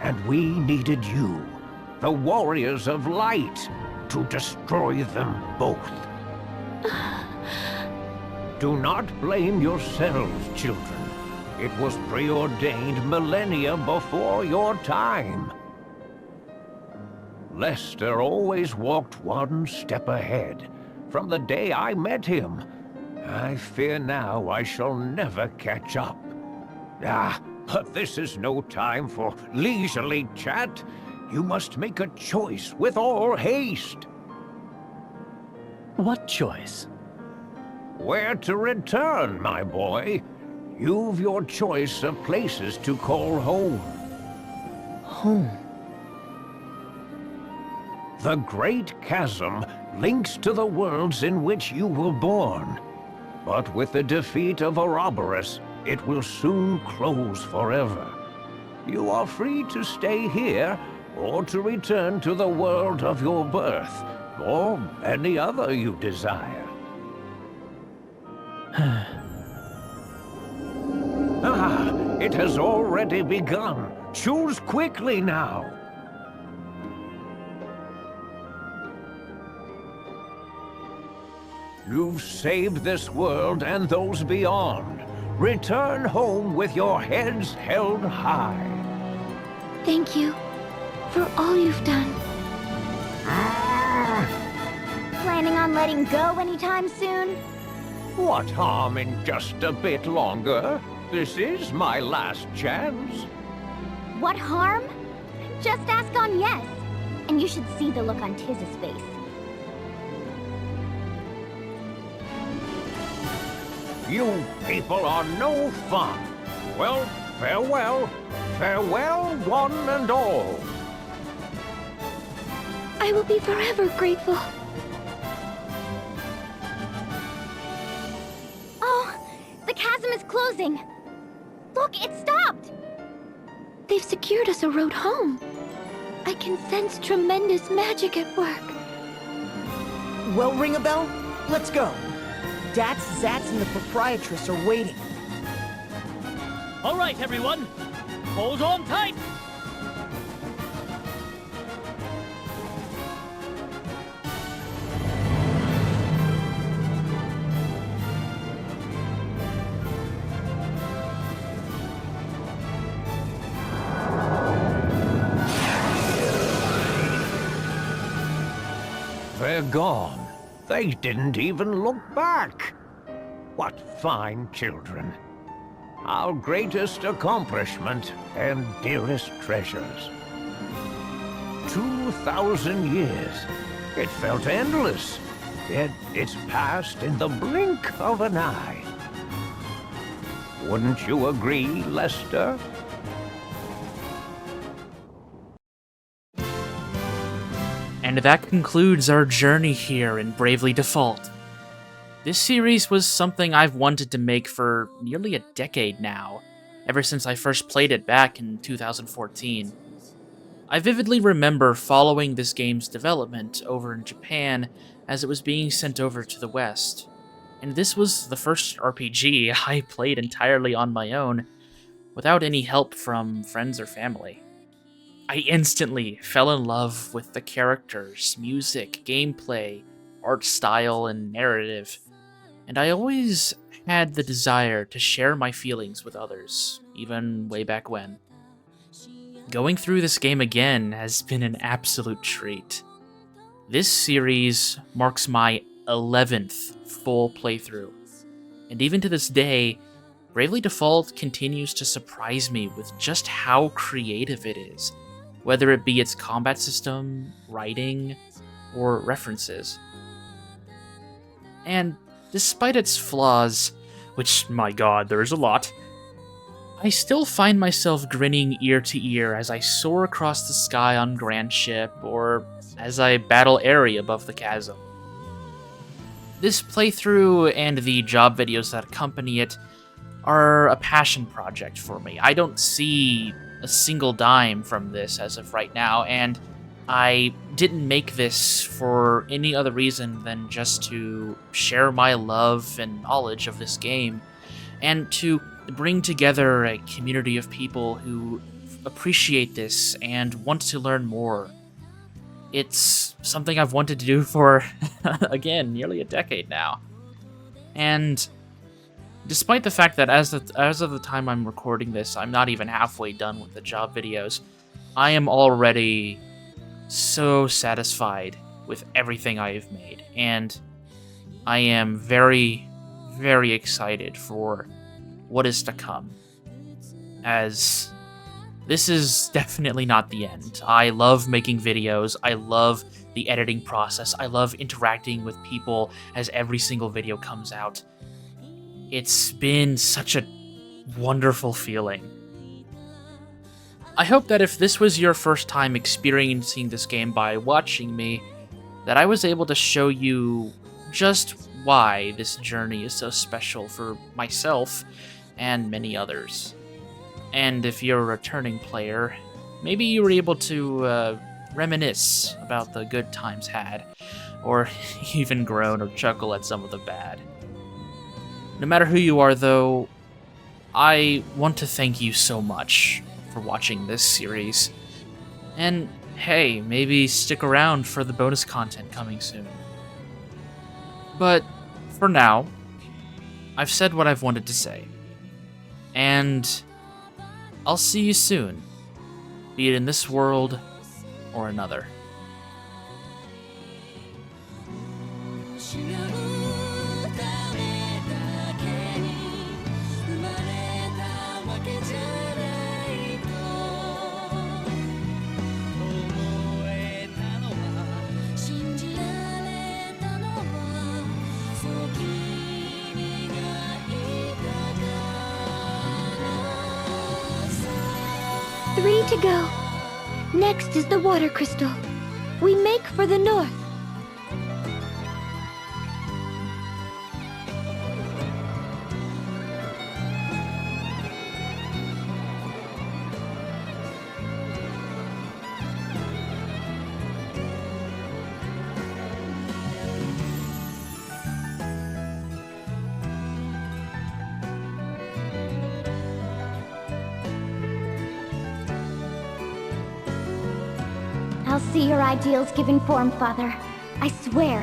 And we needed you, the warriors of light, to destroy them both. Do not blame yourselves, children. It was preordained millennia before your time. Lester always walked one step ahead. From the day I met him, I fear now I shall never catch up. But this is no time for leisurely chat. You must make a choice with all haste. What choice? Where to return, my boy? You've your choice of places to call home. Home? The Great Chasm links to the worlds in which you were born. But with the defeat of Ouroboros, it will soon close forever. You are free to stay here, or to return to the world of your birth, or any other you desire. It has already begun. Choose quickly now. You've saved this world and those beyond. Return home with your heads held high. Thank you for all you've done. Planning on letting go anytime soon? What harm in just a bit longer? This is my last chance. What harm? Just ask on yes. And you should see the look on Tiz's face. You people are no fun. Well, farewell. Farewell, one and all. I will be forever grateful. Oh, the chasm is closing. Look, it stopped. They've secured us a road home. I can sense tremendous magic at work. Well, ring a bell? Let's go. Dats, Zats, and the proprietress are waiting. All right, everyone. Hold on tight. They're gone. They didn't even look back. What fine children. Our greatest accomplishment and dearest treasures. 2,000 years. It felt endless, yet it's passed in the blink of an eye. Wouldn't you agree, Lester? And that concludes our journey here in Bravely Default. This series was something I've wanted to make for nearly a decade now, ever since I first played it back in 2014. I vividly remember following this game's development over in Japan as it was being sent over to the West, and this was the first RPG I played entirely on my own, without any help from friends or family. I instantly fell in love with the characters, music, gameplay, art style, and narrative, and I always had the desire to share my feelings with others, even way back when. Going through this game again has been an absolute treat. This series marks my 11th full playthrough, and even to this day, Bravely Default continues to surprise me with just how creative it is, whether it be its combat system, writing, or references. And despite its flaws, which, my god, there's a lot, I still find myself grinning ear to ear as I soar across the sky on Grand Ship, or as I battle Airy above the chasm. This playthrough and the job videos that accompany it are a passion project for me. I don't see a single dime from this as of right now, and I didn't make this for any other reason than just to share my love and knowledge of this game, and to bring together a community of people who appreciate this and want to learn more. It's something I've wanted to do for, again, nearly a decade now. And despite the fact that as of the time I'm recording this, I'm not even halfway done with the job videos, I am already so satisfied with everything I have made, and I am very, very excited for what is to come, as this is definitely not the end. I love making videos, I love the editing process, I love interacting with people as every single video comes out. It's been such a wonderful feeling. I hope that if this was your first time experiencing this game by watching me, that I was able to show you just why this journey is so special for myself and many others. And if you're a returning player, maybe you were able to reminisce about the good times had, or even groan or chuckle at some of the bad. No matter who you are, though, I want to thank you so much for watching this series. And hey, maybe stick around for the bonus content coming soon. But for now, I've said what I've wanted to say. And I'll see you soon, be it in this world or another. Three to go. Next is the water crystal. We make for the north. I'll see your ideals given form, Father. I swear.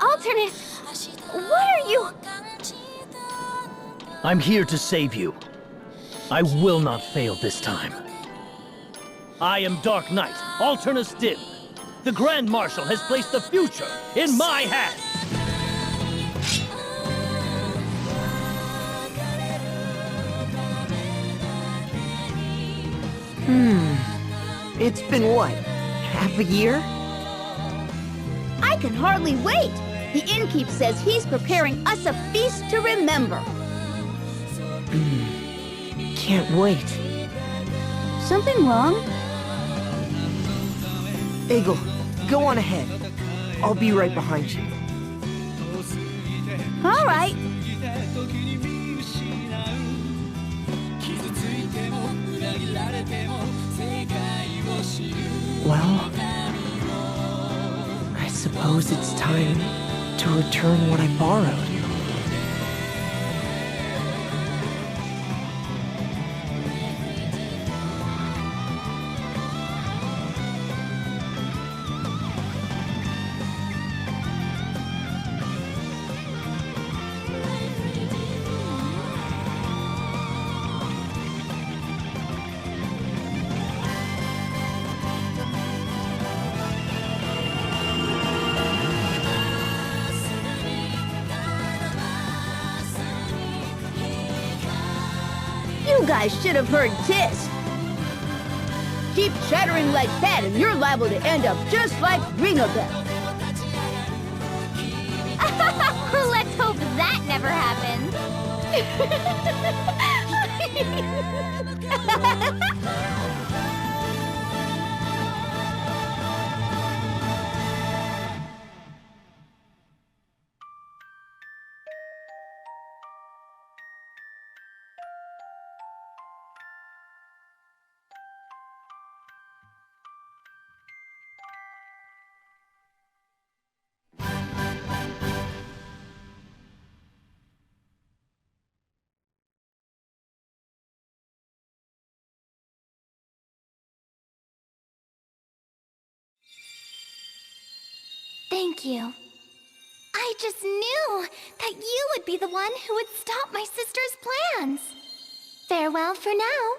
Alternate! What are are you? I'm here to save you. I will not fail this time. I am Dark Knight, Alternus Dim. The Grand Marshal has placed the future in my hands. It's been what? Half a year? I can hardly wait. The innkeep says he's preparing us a feast to remember. Can't wait. Something wrong? Eagle, go on ahead. I'll be right behind you. All right. Well, I suppose it's time to return what I borrowed. You guys should have heard Tisk. Keep chattering like that and you're liable to end up just like Ringabel. Let's hope that never happens. Thank you. I just knew that you would be the one who would stop my sister's plans. Farewell for now.